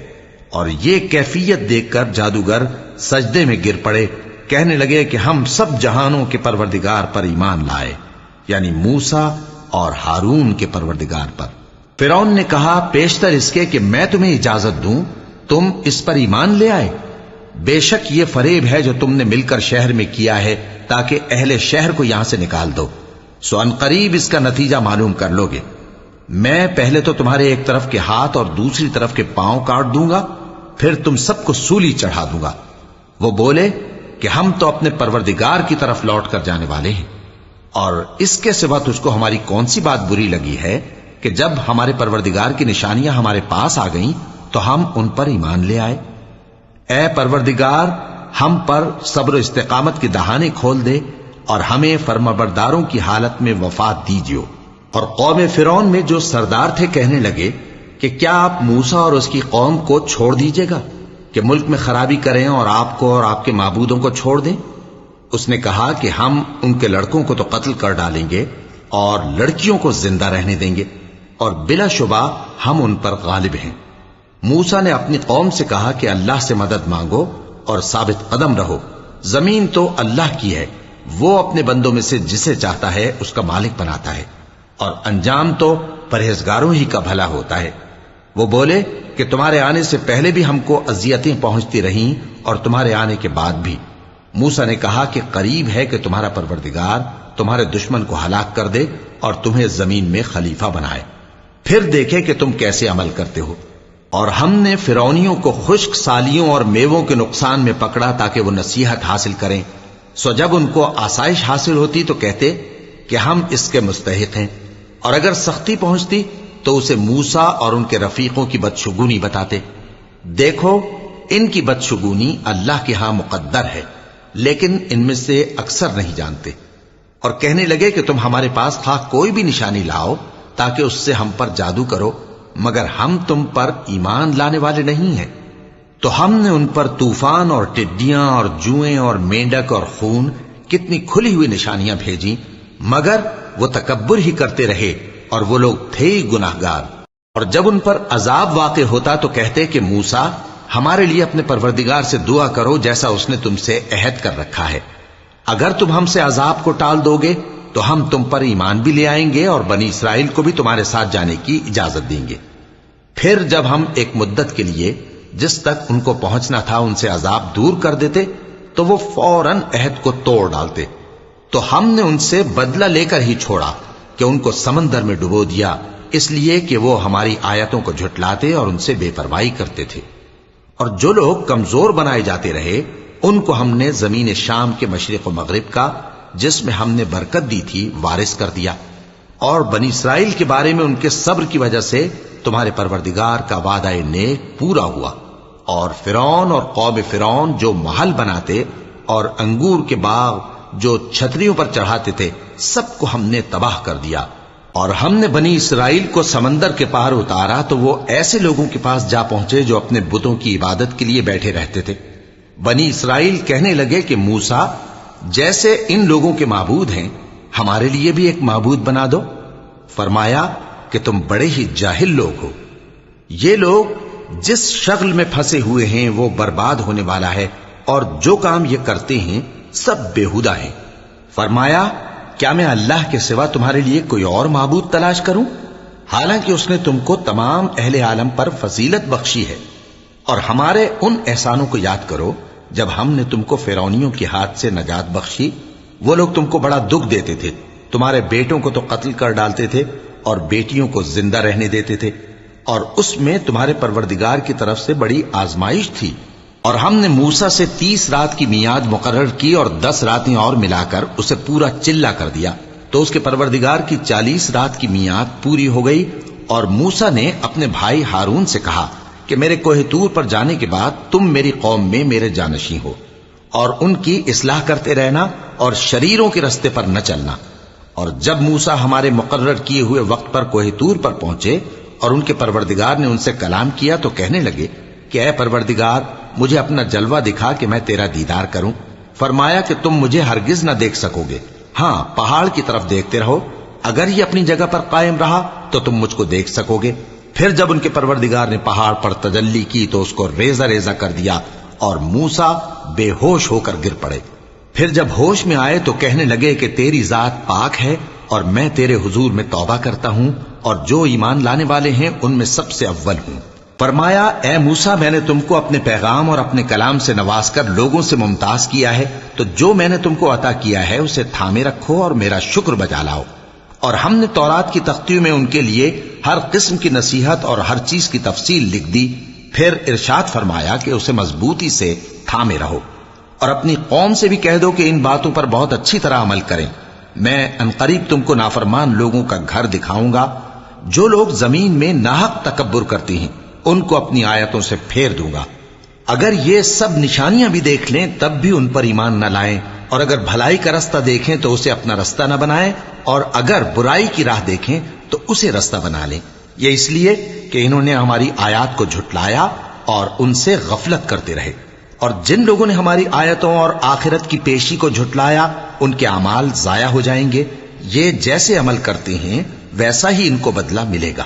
اور یہ کیفیت دیکھ کر جادوگر سجدے میں گر پڑے، کہنے لگے کہ ہم سب جہانوں کے پروردگار پر ایمان لائے، یعنی موسیٰ اور ہارون کے پروردگار پر۔ فرعون نے کہا پیشتر اس کے کہ میں تمہیں اجازت دوں تم اس پر ایمان لے آئے، بے شک یہ فریب ہے جو تم نے مل کر شہر میں کیا ہے تاکہ اہل شہر کو یہاں سے نکال دو، سو ان قریب اس کا نتیجہ معلوم کر لو گے۔ میں پہلے تو تمہارے ایک طرف کے ہاتھ اور دوسری طرف کے پاؤں کاٹ دوں گا، پھر تم سب کو سولی چڑھا دوں گا۔ وہ بولے کہ ہم تو اپنے پروردگار کی طرف لوٹ کر جانے والے ہیں، اور اس کے سوا تجھ کو ہماری کون سی بات بری لگی ہے کہ جب ہمارے پروردگار کی نشانیاں ہمارے پاس آ گئیں تو ہم ان پر ایمان لے آئے۔ اے پروردگار، ہم پر صبر و استقامت کی دہانے کھول دے اور ہمیں فرمانبرداروں کی حالت میں وفات دیجیو۔ اور قوم فرعون میں جو سردار تھے کہنے لگے کہ کیا آپ موسیٰ اور اس کی قوم کو چھوڑ دیجیے گا کہ ملک میں خرابی کریں اور آپ کو اور آپ کے معبودوں کو چھوڑ دیں؟ اس نے کہا کہ ہم ان کے لڑکوں کو تو قتل کر ڈالیں گے اور لڑکیوں کو زندہ رہنے دیں گے، اور بلا شبہ ہم ان پر غالب ہیں۔ موسیٰ نے اپنی قوم سے کہا کہ اللہ سے مدد مانگو اور ثابت قدم رہو، زمین تو اللہ کی ہے، وہ اپنے بندوں میں سے جسے چاہتا ہے اس کا مالک بناتا ہے، اور انجام تو پرہیزگاروں ہی کا بھلا ہوتا ہے۔ وہ بولے کہ تمہارے آنے سے پہلے بھی ہم کو اذیتیں پہنچتی رہیں اور تمہارے آنے کے بعد بھی۔ موسیٰ نے کہا کہ قریب ہے کہ تمہارا پروردگار تمہارے دشمن کو ہلاک کر دے اور تمہیں زمین میں خلیفہ بنائے، پھر دیکھے کہ تم کیسے عمل کرتے ہو۔ اور ہم نے فرعونیوں کو خشک سالیوں اور میووں کے نقصان میں پکڑا تاکہ وہ نصیحت حاصل کریں، سو جب ان کو آسائش حاصل ہوتی تو کہتے کہ ہم اس کے مستحق ہیں، اور اگر سختی پہنچتی تو اسے موسیٰ اور ان کے رفیقوں کی بدشگونی بتاتے۔ دیکھو ان کی بدشگونی اللہ کے ہاں مقدر ہے، لیکن ان میں سے اکثر نہیں جانتے۔ اور کہنے لگے کہ تم ہمارے پاس خواہ کوئی بھی نشانی لاؤ تاکہ اس سے ہم پر جادو کرو، مگر ہم تم پر ایمان لانے والے نہیں ہیں۔ تو ہم نے ان پر طوفان اور ٹڈیاں اور جوئیں اور مینڈک اور خون کتنی کھلی ہوئی نشانیاں بھیجیں، مگر وہ تکبر ہی کرتے رہے اور وہ لوگ تھے ہی گناہگار۔ اور جب ان پر عذاب واقع ہوتا تو کہتے کہ موسیٰ ہمارے لیے اپنے پروردگار سے دعا کرو جیسا اس نے تم سے عہد کر رکھا ہے، اگر تم ہم سے عذاب کو ٹال دو گے تو ہم تم پر ایمان بھی لے آئیں گے اور بنی اسرائیل کو بھی تمہارے ساتھ جانے کی اجازت دیں گے۔ پھر جب ہم ایک مدت کے لیے جس تک ان کو پہنچنا تھا ان سے عذاب دور کر دیتے تو وہ فوراً عہد کو توڑ ڈالتے، تو ہم نے ان سے بدلہ لے کر ہی چھوڑا کہ ان کو سمندر میں ڈبو دیا، اس لیے کہ وہ ہماری آیتوں کو جھٹلاتے اور ان سے بے پرواہی کرتے تھے۔ اور جو لوگ کمزور بنائے جاتے رہے ان کو ہم نے زمین شام کے مشرق و مغرب کا جس میں ہم نے برکت دی تھی وارث کر دیا، اور بنی اسرائیل کے بارے میں ان کے صبر کی وجہ سے تمہارے پروردگار کا وعدہ نیک پورا ہوا۔ اور فرعون اور قوم فرعون جو محل بناتے اور انگور کے باغ جو چھتریوں پر چڑھاتے تھے سب کو ہم نے تباہ کر دیا۔ اور ہم نے بنی اسرائیل کو سمندر کے پار اتارا تو وہ ایسے لوگوں کے پاس جا پہنچے جو اپنے بتوں کی عبادت کے لیے بیٹھے رہتے تھے۔ بنی اسرائیل کہنے لگے کہ موسیٰ جیسے ان لوگوں کے معبود ہیں ہمارے لیے بھی ایک معبود بنا دو۔ فرمایا کہ تم بڑے ہی جاہل لوگ ہو، یہ لوگ جس شغل میں پھنسے ہوئے ہیں وہ برباد ہونے والا ہے، اور جو کام یہ کرتے ہیں سب بےہودہ ہیں۔ فرمایا کیا میں اللہ کے سوا تمہارے لیے کوئی اور معبود تلاش کروں، حالانکہ اس نے تم کو تمام اہل عالم پر فضیلت بخشی ہے۔ اور ہمارے ان احسانوں کو یاد کرو جب ہم نے تم کو فرعونیوں کے ہاتھ سے نجات بخشی، وہ لوگ تم کو بڑا دکھ دیتے تھے، تمہارے بیٹوں کو تو قتل کر ڈالتے تھے اور بیٹیوں کو زندہ رہنے دیتے تھے، اور اس میں تمہارے پروردگار کی طرف سے بڑی آزمائش تھی، اور ہم نے موسیٰ سے 30 رات کی میعاد مقرر کی اور 10 راتیں اور ملا کر اسے پورا چلا کر دیا، تو اس کے پروردگار کی 40 رات کی میعاد پوری ہو گئی۔ اور موسیٰ نے اپنے بھائی ہارون سے کہا کہ میرے کوہ طور پر جانے کے بعد تم میری قوم میں میرے جانشین ہو، اور ان کی اصلاح کرتے رہنا اور شریروں کے رستے پر نہ چلنا۔ اور جب موسیٰ ہمارے مقرر کیے ہوئے وقت پر کوہ طور پر پہنچے اور ان کے پروردگار نے ان سے کلام کیا تو کہنے لگے کہ اے پروردگار، مجھے اپنا جلوہ دکھا کہ میں تیرا دیدار کروں۔ فرمایا کہ تم مجھے ہرگز نہ دیکھ سکو گے، ہاں پہاڑ کی طرف دیکھتے رہو، اگر یہ اپنی جگہ پر قائم رہا تو تم مجھ کو دیکھ سکو گے۔ پھر جب ان کے پروردگار نے پہاڑ پر تجلی کی تو اس کو ریزہ ریزہ کر دیا اور موسیٰ بے ہوش ہو کر گر پڑے۔ پھر جب ہوش میں آئے تو کہنے لگے کہ تیری ذات پاک ہے اور میں تیرے حضور میں توبہ کرتا ہوں اور جو ایمان لانے والے ہیں ان میں سب سے اول ہوں۔ فرمایا اے موسیٰ، میں نے تم کو اپنے پیغام اور اپنے کلام سے نواز کر لوگوں سے ممتاز کیا ہے، تو جو میں نے تم کو عطا کیا ہے اسے تھامے رکھو اور میرا شکر بجا لاؤ۔ اور ہم نے تورات کی تختیوں میں ان کے لیے ہر قسم کی نصیحت اور ہر چیز کی تفصیل لکھ دی۔ پھر ارشاد فرمایا کہ اسے مضبوطی سے تھامے رہو، اور اپنی قوم سے بھی کہہ دو کہ ان باتوں پر بہت اچھی طرح عمل کریں۔ میں انقریب تم کو نافرمان لوگوں کا گھر دکھاؤں گا، جو لوگ زمین میں ناحق تکبر کرتی ہیں ان کو اپنی آیتوں سے پھیر دوں گا۔ اگر یہ سب نشانیاں بھی دیکھ لیں تب بھی ان پر ایمان نہ لائیں، اور اگر بھلائی کا رستہ دیکھیں تو اسے اپنا رستہ نہ بنائیں، اور اگر برائی کی راہ دیکھیں تو اسے رستہ بنا لیں۔ یہ اس لیے کہ انہوں نے ہماری آیات کو جھٹلایا اور ان سے غفلت کرتے رہے۔ اور جن لوگوں نے ہماری آیتوں اور آخرت کی پیشی کو جھٹلایا ان کے اعمال ضائع ہو جائیں گے۔ یہ جیسے عمل کرتے ہیں ویسا ہی ان کو بدلہ ملے گا۔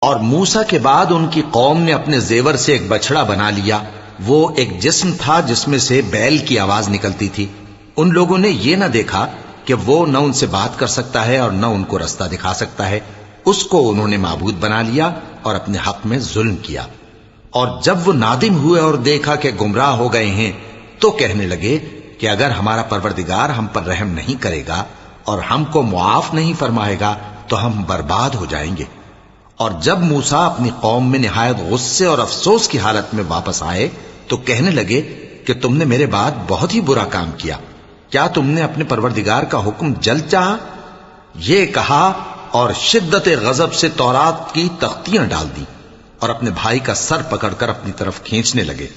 اور موسیٰ کے بعد ان کی قوم نے اپنے زیور سے ایک بچڑا بنا لیا، وہ ایک جسم تھا جس میں سے بیل کی آواز نکلتی تھی۔ ان لوگوں نے یہ نہ دیکھا کہ وہ نہ ان سے بات کر سکتا ہے اور نہ ان کو رستہ دکھا سکتا ہے، اس کو انہوں نے معبود بنا لیا اور اپنے حق میں ظلم کیا۔ اور جب وہ نادم ہوئے اور دیکھا کہ گمراہ ہو گئے ہیں تو کہنے لگے کہ اگر ہمارا پروردگار ہم پر رحم نہیں کرے گا اور ہم کو معاف نہیں فرمائے گا تو ہم برباد ہو جائیں گے۔ اور جب موسیٰ اپنی قوم میں نہایت غصے اور افسوس کی حالت میں واپس آئے تو کہنے لگے کہ تم نے میرے بعد بہت ہی برا کام کیا، کیا تم نے اپنے پروردگار کا حکم جلد چاہا؟ یہ کہا اور شدت غضب سے تورات کی تختیاں ڈال دی اور اپنے بھائی کا سر پکڑ کر اپنی طرف کھینچنے لگے۔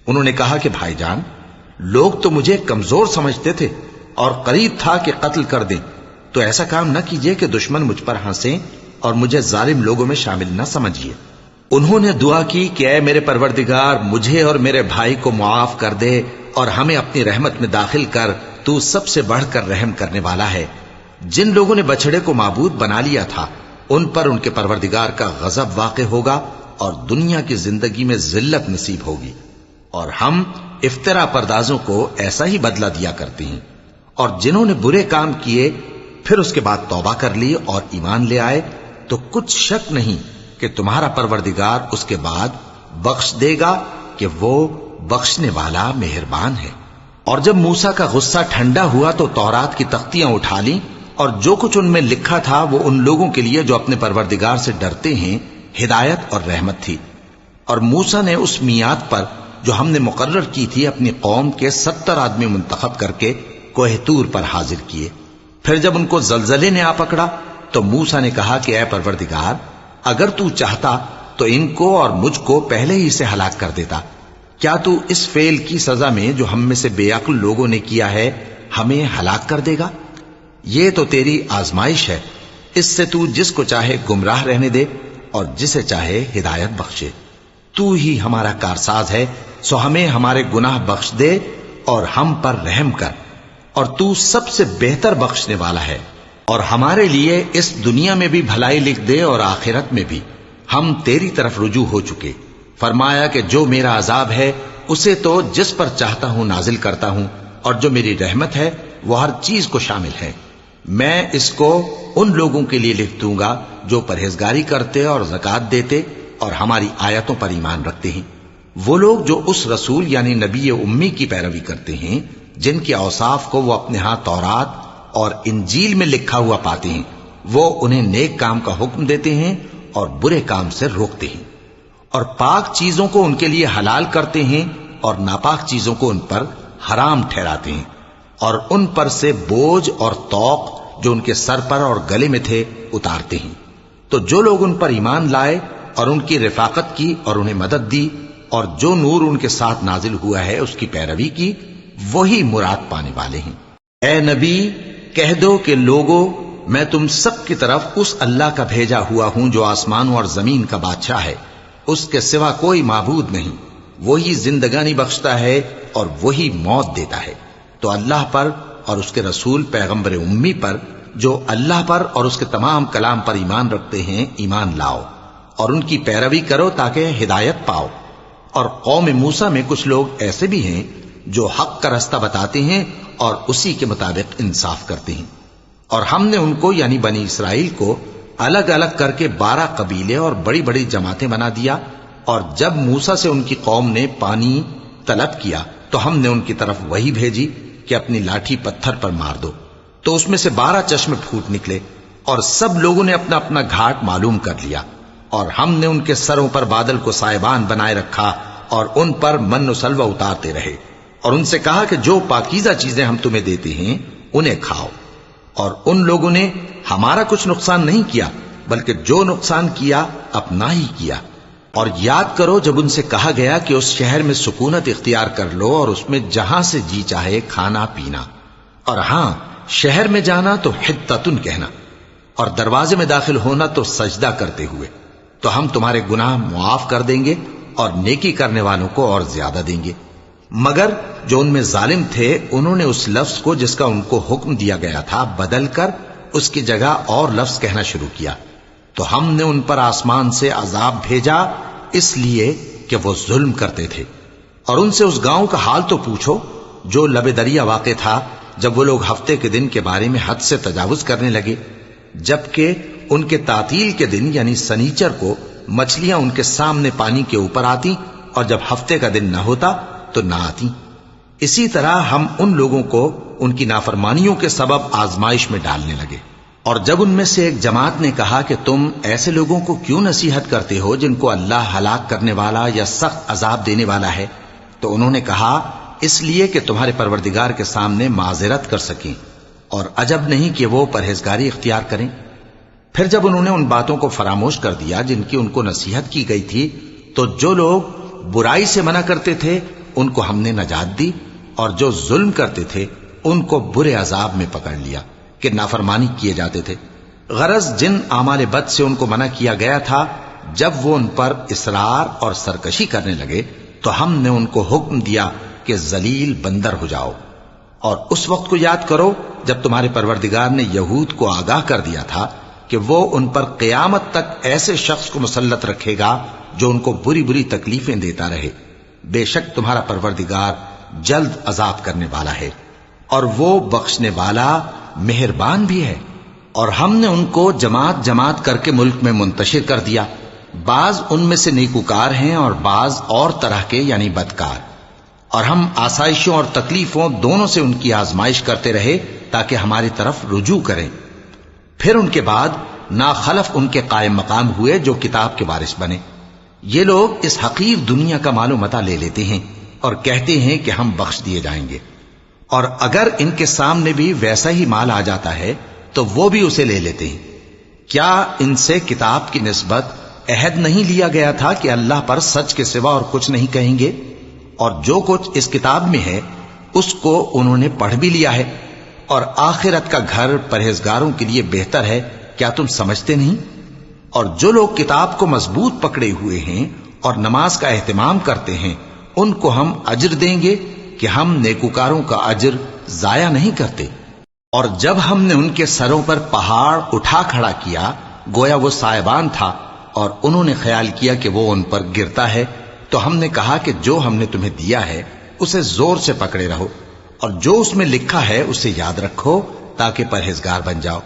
انہوں نے کہا کہ بھائی جان، لوگ تو مجھے کمزور سمجھتے تھے اور قریب تھا کہ قتل کر دیں، تو ایسا کام نہ کیجیے کہ دشمن مجھ پر ہنسیں اور مجھے ظالم لوگوں میں شامل نہ سمجھیے۔ انہوں نے دعا کی کہ اے میرے پروردگار، مجھے اور میرے بھائی کو معاف کر دے اور ہمیں اپنی رحمت میں داخل کر، تو سب سے بڑھ کر رحم کرنے والا ہے۔ جن لوگوں نے بچڑے کو معبود بنا لیا تھا ان پر ان کے پروردگار کا غضب واقع ہوگا اور دنیا کی زندگی میں ذلت نصیب ہوگی، اور ہم افترا پردازوں کو ایسا ہی بدلہ دیا کرتے ہیں۔ اور جنہوں نے برے کام کیے پھر اس کے بعد توبہ کر لی اور ایمان لے آئے تو کچھ شک نہیں کہ تمہارا پروردگار اس کے بعد بخش دے گا کہ وہ بخشنے والا مہربان ہے۔ اور جب موسیٰ کا غصہ ٹھنڈا ہوا تو تورات کی تختیاں اٹھا لیں، اور جو کچھ ان میں لکھا تھا وہ ان لوگوں کے لیے جو اپنے پروردگار سے ڈرتے ہیں ہدایت اور رحمت تھی۔ اور موسیٰ نے اس میعاد پر جو ہم نے مقرر کی تھی اپنی قوم کے 70 آدمی منتخب کر کے کوہ طور پر حاضر کیے۔ پھر جب ان کو زلزلے نے آ پکڑا تو موسیٰ نے کہا کہ اے پروردگار، اگر تو چاہتا تو ان کو اور مجھ کو پہلے ہی سے ہلاک کر دیتا۔ کیا تو اس فعل کی سزا میں جو ہم میں سے بے عقل لوگوں نے کیا ہے ہمیں ہلاک کر دے گا؟ یہ تو تیری آزمائش ہے، اس سے تو جس کو چاہے گمراہ رہنے دے اور جسے چاہے ہدایت بخشے۔ تو ہی ہمارا کارساز ہے، سو ہمیں ہمارے گناہ بخش دے اور ہم پر رحم کر، اور تو سب سے بہتر بخشنے والا ہے۔ اور ہمارے لیے اس دنیا میں بھی بھلائی لکھ دے اور آخرت میں بھی، ہم تیری طرف رجوع ہو چکے۔ فرمایا کہ جو میرا عذاب ہے اسے تو جس پر چاہتا ہوں نازل کرتا ہوں، اور جو میری رحمت ہے وہ ہر چیز کو شامل ہے۔ میں اس کو ان لوگوں کے لیے لکھ دوں گا جو پرہیزگاری کرتے اور زکوٰۃ دیتے اور ہماری آیتوں پر ایمان رکھتے ہیں، وہ لوگ جو اس رسول یعنی نبی امی کی پیروی کرتے ہیں جن کے اوصاف کو وہ اپنے ہاں تورات اور انجیل میں لکھا ہوا پاتے ہیں، وہ انہیں نیک کام کا حکم دیتے ہیں اور برے کام سے روکتے ہیں، اور پاک چیزوں کو ان کے لیے حلال کرتے ہیں اور ناپاک چیزوں کو ان پر حرام ٹھہراتے ہیں، اور ان پر سے بوجھ اور طوق جو ان کے سر پر اور گلے میں تھے اتارتے ہیں۔ تو جو لوگ ان پر ایمان لائے اور ان کی رفاقت کی اور انہیں مدد دی اور جو نور ان کے ساتھ نازل ہوا ہے اس کی پیروی کی، وہی مراد پانے والے ہیں۔ اے نبی کہہ دو کہ لوگو، میں تم سب کی طرف اس اللہ کا بھیجا ہوا ہوں جو آسمانوں اور زمین کا بادشاہ ہے، اس کے سوا کوئی معبود نہیں، وہی زندگانی بخشتا ہے اور وہی موت دیتا ہے۔ تو اللہ پر اور اس کے رسول پیغمبر امی پر جو اللہ پر اور اس کے تمام کلام پر ایمان رکھتے ہیں ایمان لاؤ اور ان کی پیروی کرو تاکہ ہدایت پاؤ۔ اور قوم موسیٰ میں کچھ لوگ ایسے بھی ہیں جو حق کا رستہ بتاتے ہیں اور اسی کے مطابق انصاف کرتے ہیں۔ اور ہم نے ان کو یعنی بنی اسرائیل کو الگ الگ کر کے 12 قبیلے اور بڑی بڑی جماعتیں بنا دیا، اور جب موسیٰ سے ان کی قوم نے پانی طلب کیا تو ہم نے ان کی طرف وہی بھیجی کہ اپنی لاٹھی پتھر پر مار دو، تو اس میں سے 12 چشمے پھوٹ نکلے، اور سب لوگوں نے اپنا اپنا گھاٹ معلوم کر لیا۔ اور ہم نے ان کے سروں پر بادل کو سائبان بنائے رکھا اور ان پر من و سلوہ اتارتے رہے، اور ان سے کہا کہ جو پاکیزہ چیزیں ہم تمہیں دیتے ہیں انہیں کھاؤ۔ اور ان لوگوں نے ہمارا کچھ نقصان نہیں کیا، بلکہ جو نقصان کیا اپنا ہی کیا۔ اور یاد کرو جب ان سے کہا گیا کہ اس شہر میں سکونت اختیار کر لو اور اس میں جہاں سے جی چاہے کھانا پینا، اور ہاں شہر میں جانا تو حطتن کہنا، اور دروازے میں داخل ہونا تو سجدہ کرتے ہوئے، تو ہم تمہارے گناہ معاف کر دیں گے اور نیکی کرنے والوں کو اور زیادہ دیں گے۔ مگر جو ان میں ظالم تھے انہوں نے اس لفظ کو جس کا ان کو حکم دیا گیا تھا بدل کر اس کی جگہ اور لفظ کہنا شروع کیا، تو ہم نے ان پر آسمان سے عذاب بھیجا اس لیے کہ وہ ظلم کرتے تھے۔ اور ان سے اس گاؤں کا حال تو پوچھو جو لب دریا واقع تھا، جب وہ لوگ ہفتے کے دن کے بارے میں حد سے تجاوز کرنے لگے، جبکہ ان کے تعطیل کے دن یعنی سنیچر کو مچھلیاں ان کے سامنے پانی کے اوپر آتی، اور جب ہفتے کا دن نہ ہوتا تو نہ آتی۔ اسی طرح ہم ان لوگوں کو ان کی نافرمانیوں کے سبب آزمائش میں ڈالنے لگے۔ اور جب ان میں سے ایک جماعت نے کہا کہ تم ایسے لوگوں کو کیوں نصیحت کرتے ہو جن کو اللہ ہلاک کرنے والا یا سخت عذاب دینے والا ہے، تو انہوں نے کہا اس لیے کہ تمہارے پروردگار کے سامنے معذرت کر سکیں، اور عجب نہیں کہ وہ پرہیزگاری اختیار کریں۔ پھر جب انہوں نے ان باتوں کو فراموش کر دیا جن کی ان کو نصیحت کی گئی تھی، تو جو لوگ برائی سے منع کرتے تھے ان کو ہم نے نجات دی، اور جو ظلم کرتے تھے ان کو برے عذاب میں پکڑ لیا کہ نافرمانی کیے جاتے تھے۔ غرض جن اعمال بد سے ان کو منع کیا گیا تھا، جب وہ ان پر اصرار اور سرکشی کرنے لگے تو ہم نے ان کو حکم دیا کہ ذلیل بندر ہو جاؤ۔ اور اس وقت کو یاد کرو جب تمہارے پروردگار نے یہود کو آگاہ کر دیا تھا کہ وہ ان پر قیامت تک ایسے شخص کو مسلط رکھے گا جو ان کو بری بری تکلیفیں دیتا رہے۔ بے شک تمہارا پروردگار جلد عذاب کرنے والا ہے، اور وہ بخشنے والا مہربان بھی ہے۔ اور ہم نے ان کو جماعت جماعت کر کے ملک میں منتشر کر دیا، بعض ان میں سے نیکوکار ہیں اور بعض اور طرح کے یعنی بدکار، اور ہم آسائشوں اور تکلیفوں دونوں سے ان کی آزمائش کرتے رہے تاکہ ہماری طرف رجوع کریں۔ پھر ان کے بعد ناخلف ان کے قائم مقام ہوئے جو کتاب کے وارث بنے۔ یہ لوگ اس حقیر دنیا کا مال و متاع لے لیتے ہیں اور کہتے ہیں کہ ہم بخش دیے جائیں گے، اور اگر ان کے سامنے بھی ویسا ہی مال آ جاتا ہے تو وہ بھی اسے لے لیتے ہیں۔ کیا ان سے کتاب کی نسبت عہد نہیں لیا گیا تھا کہ اللہ پر سچ کے سوا اور کچھ نہیں کہیں گے؟ اور جو کچھ اس کتاب میں ہے اس کو انہوں نے پڑھ بھی لیا ہے، اور آخرت کا گھر پرہیزگاروں کے لیے بہتر ہے، کیا تم سمجھتے نہیں؟ اور جو لوگ کتاب کو مضبوط پکڑے ہوئے ہیں اور نماز کا اہتمام کرتے ہیں ان کو ہم اجر دیں گے کہ ہم نیکوکاروں کا اجر ضائع نہیں کرتے۔ اور جب ہم نے ان کے سروں پر پہاڑ اٹھا کھڑا کیا گویا وہ سائبان تھا، اور انہوں نے خیال کیا کہ وہ ان پر گرتا ہے، تو ہم نے کہا کہ جو ہم نے تمہیں دیا ہے اسے زور سے پکڑے رہو، اور جو اس میں لکھا ہے اسے یاد رکھو تاکہ پرہیزگار بن جاؤ۔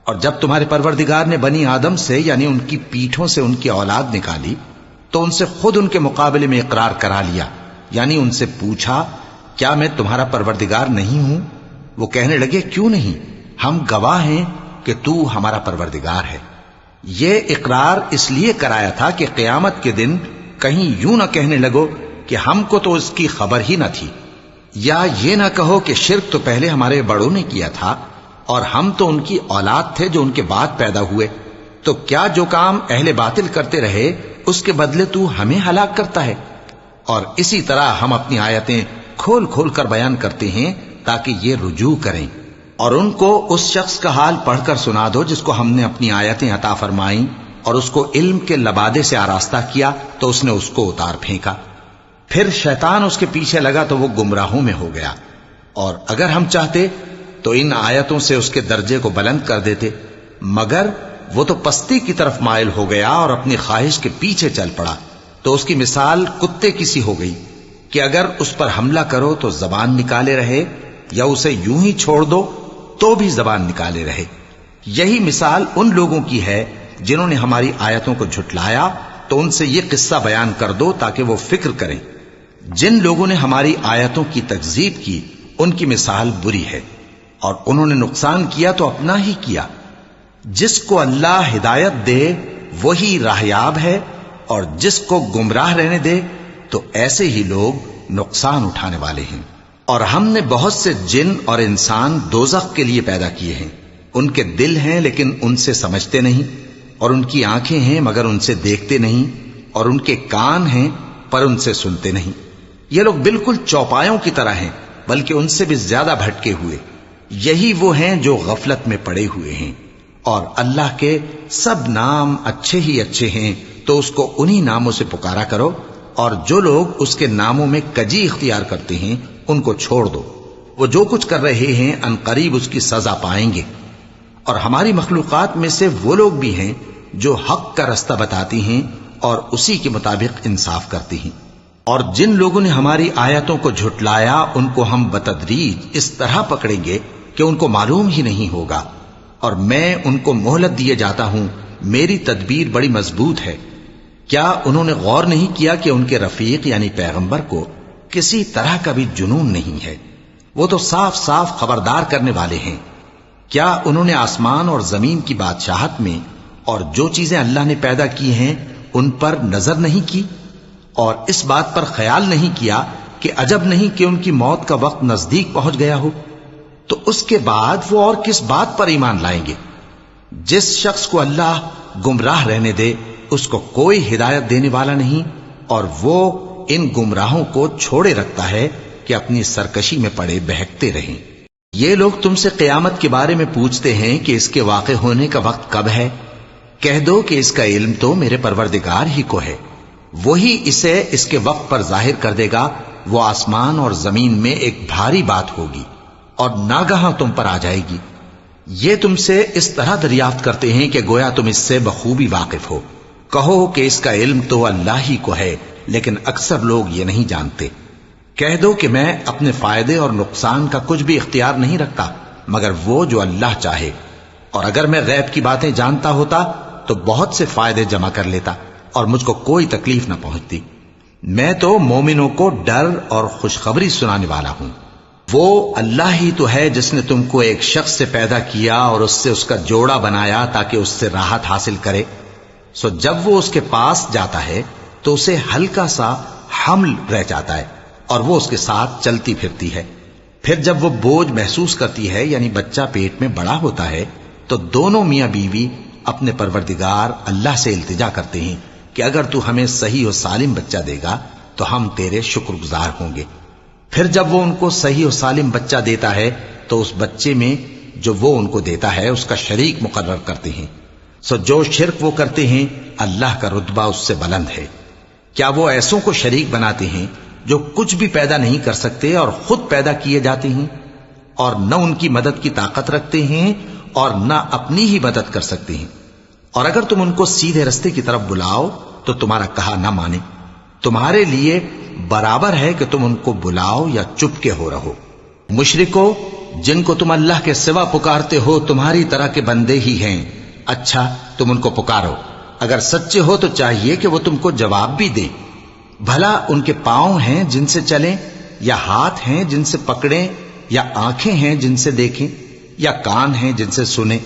اور جب تمہارے پروردگار نے بنی آدم سے یعنی ان کی پیٹھوں سے ان کی اولاد نکالی تو ان سے خود ان کے مقابلے میں اقرار کرا لیا، یعنی ان سے پوچھا کیا میں تمہارا پروردگار نہیں ہوں؟ وہ کہنے لگے کیوں نہیں، ہم گواہ ہیں کہ تو ہمارا پروردگار ہے۔ یہ اقرار اس لیے کرایا تھا کہ قیامت کے دن کہیں یوں نہ کہنے لگو کہ ہم کو تو اس کی خبر ہی نہ تھی، یا یہ نہ کہو کہ شرک تو پہلے ہمارے بڑوں نے کیا تھا اور ہم تو ان کی اولاد تھے جو ان کے بعد پیدا ہوئے، تو کیا جو کام اہل باطل کرتے رہے اس کے بدلے تو ہمیں ہلاک کرتا ہے؟ اور اسی طرح ہم اپنی آیتیں کھول کھول کر بیان کرتے ہیں تاکہ یہ رجوع کریں، اور ان کو اس شخص کا حال پڑھ کر سنا دو جس کو ہم نے اپنی آیتیں عطا فرمائیں اور اس کو علم کے لبادے سے آراستہ کیا تو اس نے اس کو اتار پھینکا، پھر شیطان اس کے پیچھے لگا تو وہ گمراہوں میں ہو گیا، اور اگر ہم چاہتے تو ان آیتوں سے اس کے درجے کو بلند کر دیتے، مگر وہ تو پستی کی طرف مائل ہو گیا اور اپنی خواہش کے پیچھے چل پڑا، تو اس کی مثال کتے کی سی ہو گئی کہ اگر اس پر حملہ کرو تو زبان نکالے رہے، یا اسے یوں ہی چھوڑ دو تو بھی زبان نکالے رہے۔ یہی مثال ان لوگوں کی ہے جنہوں نے ہماری آیتوں کو جھٹلایا، تو ان سے یہ قصہ بیان کر دو تاکہ وہ فکر کریں۔ جن لوگوں نے ہماری آیتوں کی تکذیب کی ان کی مثال بری ہے، اور انہوں نے نقصان کیا تو اپنا ہی کیا۔ جس کو اللہ ہدایت دے وہی راہیاب ہے، اور جس کو گمراہ رہنے دے تو ایسے ہی لوگ نقصان اٹھانے والے ہیں۔ اور ہم نے بہت سے جن اور انسان دوزخ کے لیے پیدا کیے ہیں، ان کے دل ہیں لیکن ان سے سمجھتے نہیں، اور ان کی آنکھیں ہیں مگر ان سے دیکھتے نہیں، اور ان کے کان ہیں پر ان سے سنتے نہیں۔ یہ لوگ بالکل چوپایوں کی طرح ہیں، بلکہ ان سے بھی زیادہ بھٹکے ہوئے۔ یہی وہ ہیں جو غفلت میں پڑے ہوئے ہیں، اور اللہ کے سب نام اچھے ہی اچھے ہیں، تو اس کو انہی ناموں سے پکارا کرو، اور جو لوگ اس کے ناموں میں کجی اختیار کرتے ہیں ان کو چھوڑ دو، وہ جو کچھ کر رہے ہیں ان قریب اس کی سزا پائیں گے۔ اور ہماری مخلوقات میں سے وہ لوگ بھی ہیں جو حق کا رستہ بتاتی ہیں اور اسی کے مطابق انصاف کرتی ہیں، اور جن لوگوں نے ہماری آیتوں کو جھٹلایا ان کو ہم بتدریج اس طرح پکڑیں گے کہ ان کو معلوم ہی نہیں ہوگا، اور میں ان کو مہلت دیے جاتا ہوں، میری تدبیر بڑی مضبوط ہے۔ کیا انہوں نے غور نہیں کیا کہ ان کے رفیق یعنی پیغمبر کو کسی طرح کا بھی جنون نہیں ہے، وہ تو صاف صاف خبردار کرنے والے ہیں۔ کیا انہوں نے آسمان اور زمین کی بادشاہت میں اور جو چیزیں اللہ نے پیدا کی ہیں ان پر نظر نہیں کی، اور اس بات پر خیال نہیں کیا کہ عجب نہیں کہ ان کی موت کا وقت نزدیک پہنچ گیا ہو؟ تو اس کے بعد وہ اور کس بات پر ایمان لائیں گے؟ جس شخص کو اللہ گمراہ رہنے دے اس کو کوئی ہدایت دینے والا نہیں، اور وہ ان گمراہوں کو چھوڑے رکھتا ہے کہ اپنی سرکشی میں پڑے بہکتے رہیں۔ یہ لوگ تم سے قیامت کے بارے میں پوچھتے ہیں کہ اس کے واقع ہونے کا وقت کب ہے؟ کہہ دو کہ اس کا علم تو میرے پروردگار ہی کو ہے، وہی اسے اس کے وقت پر ظاہر کر دے گا۔ وہ آسمان اور زمین میں ایک بھاری بات ہوگی اور ناگہاں تم پر آ جائے گی۔ یہ تم سے اس طرح دریافت کرتے ہیں کہ گویا تم اس سے بخوبی واقف ہو۔ کہو کہ اس کا علم تو اللہ ہی کو ہے، لیکن اکثر لوگ یہ نہیں جانتے۔ کہہ دو کہ میں اپنے فائدے اور نقصان کا کچھ بھی اختیار نہیں رکھتا مگر وہ جو اللہ چاہے، اور اگر میں غیب کی باتیں جانتا ہوتا تو بہت سے فائدے جمع کر لیتا اور مجھ کو کوئی تکلیف نہ پہنچتی۔ میں تو مومنوں کو ڈر اور خوشخبری سنانے والا ہوں۔ وہ اللہ ہی تو ہے جس نے تم کو ایک شخص سے پیدا کیا اور اس سے اس کا جوڑا بنایا تاکہ اس سے راحت حاصل کرے، سو جب وہ اس کے پاس جاتا ہے تو اسے ہلکا سا حمل رہ جاتا ہے اور وہ اس کے ساتھ چلتی پھرتی ہے۔ پھر جب وہ بوجھ محسوس کرتی ہے یعنی بچہ پیٹ میں بڑا ہوتا ہے تو دونوں میاں بیوی اپنے پروردگار اللہ سے التجا کرتے ہیں کہ اگر تو ہمیں صحیح و سالم بچہ دے گا تو ہم تیرے شکر گزار ہوں گے۔ پھر جب وہ ان کو صحیح و سالم بچہ دیتا ہے تو اس بچے میں جو وہ ان کو دیتا ہے اس کا شریک مقرر کرتے ہیں، سو جو شرک وہ کرتے ہیں اللہ کا رتبہ اس سے بلند ہے۔ کیا وہ ایسوں کو شریک بناتے ہیں جو کچھ بھی پیدا نہیں کر سکتے اور خود پیدا کیے جاتے ہیں، اور نہ ان کی مدد کی طاقت رکھتے ہیں اور نہ اپنی ہی مدد کر سکتے ہیں؟ اور اگر تم ان کو سیدھے رستے کی طرف بلاؤ تو تمہارا کہا نہ مانے، تمہارے لیے برابر ہے کہ تم ان کو بلاؤ یا چپ کے ہو رہو۔ مشرکو، جن کو تم اللہ کے سوا پکارتے ہو تمہاری طرح کے بندے ہی ہیں، اچھا تم ان کو پکارو، اگر سچے ہو تو چاہیے کہ وہ تم کو جواب بھی دیں۔ بھلا ان کے پاؤں ہیں جن سے چلیں، یا ہاتھ ہیں جن سے پکڑیں، یا آنکھیں ہیں جن سے دیکھیں، یا کان ہیں جن سے سنیں؟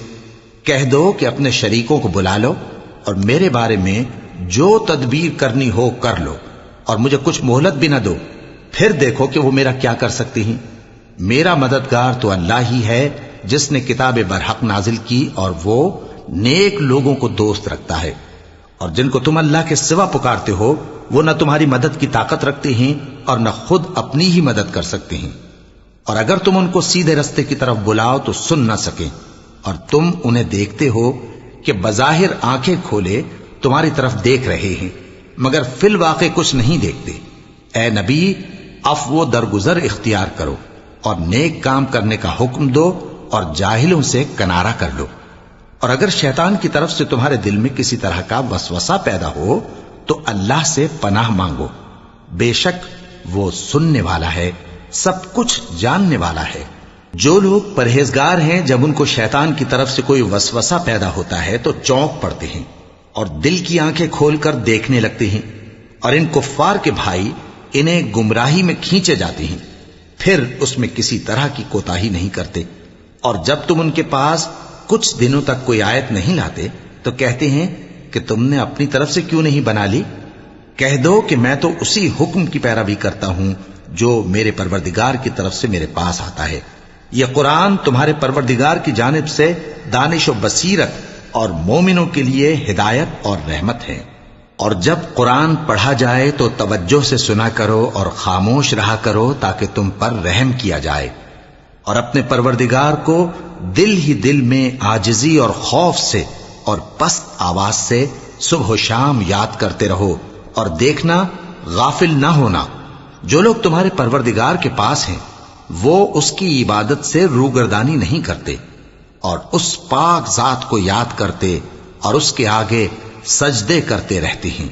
کہہ دو کہ اپنے شریکوں کو بلا لو اور میرے بارے میں جو تدبیر کرنی ہو کر لو، اور مجھے کچھ مہلت بھی نہ دو، پھر دیکھو کہ وہ میرا کیا کر سکتی ہیں۔ میرا مددگار تو اللہ ہی ہے جس نے کتاب برحق نازل کی، اور وہ نیک لوگوں کو دوست رکھتا ہے۔ اور جن کو تم اللہ کے سوا پکارتے ہو وہ نہ تمہاری مدد کی طاقت رکھتے ہیں اور نہ خود اپنی ہی مدد کر سکتے ہیں، اور اگر تم ان کو سیدھے رستے کی طرف بلاؤ تو سن نہ سکیں، اور تم انہیں دیکھتے ہو کہ بظاہر آنکھیں کھولے تمہاری طرف دیکھ رہے ہیں مگر فی الواقع کچھ نہیں دیکھتے۔ اے نبی، عفو و درگزر اختیار کرو اور نیک کام کرنے کا حکم دو اور جاہلوں سے کنارہ کر لو۔ اور اگر شیطان کی طرف سے تمہارے دل میں کسی طرح کا وسوسہ پیدا ہو تو اللہ سے پناہ مانگو، بے شک وہ سننے والا ہے، سب کچھ جاننے والا ہے۔ جو لوگ پرہیزگار ہیں جب ان کو شیطان کی طرف سے کوئی وسوسہ پیدا ہوتا ہے تو چونک پڑتے ہیں اور دل کی آنکھیں کھول کر دیکھنے لگتے ہیں، اور ان کفار کے بھائی انہیں گمراہی میں کھینچے جاتے ہیں، پھر اس میں کسی طرح کی کوتاہی نہیں کرتے۔ اور جب تم ان کے پاس کچھ دنوں تک کوئی آیت نہیں لاتے تو کہتے ہیں کہ تم نے اپنی طرف سے کیوں نہیں بنا لی؟ کہہ دو کہ میں تو اسی حکم کی پیروی کرتا ہوں جو میرے پروردگار کی طرف سے میرے پاس آتا ہے۔ یہ قرآن تمہارے پروردگار کی جانب سے دانش و بصیرت اور مومنوں کے لیے ہدایت اور رحمت ہے۔ اور جب قرآن پڑھا جائے تو توجہ سے سنا کرو اور خاموش رہا کرو تاکہ تم پر رحم کیا جائے، اور اپنے پروردگار کو دل ہی دل میں عاجزی اور خوف سے اور پست آواز سے صبح و شام یاد کرتے رہو، اور دیکھنا غافل نہ ہونا، جو لوگ تمہارے پروردگار کے پاس ہیں وہ اس کی عبادت سے روگردانی نہیں کرتے اور اس پاک ذات کو یاد کرتے اور اس کے آگے سجدے کرتے رہتے ہیں۔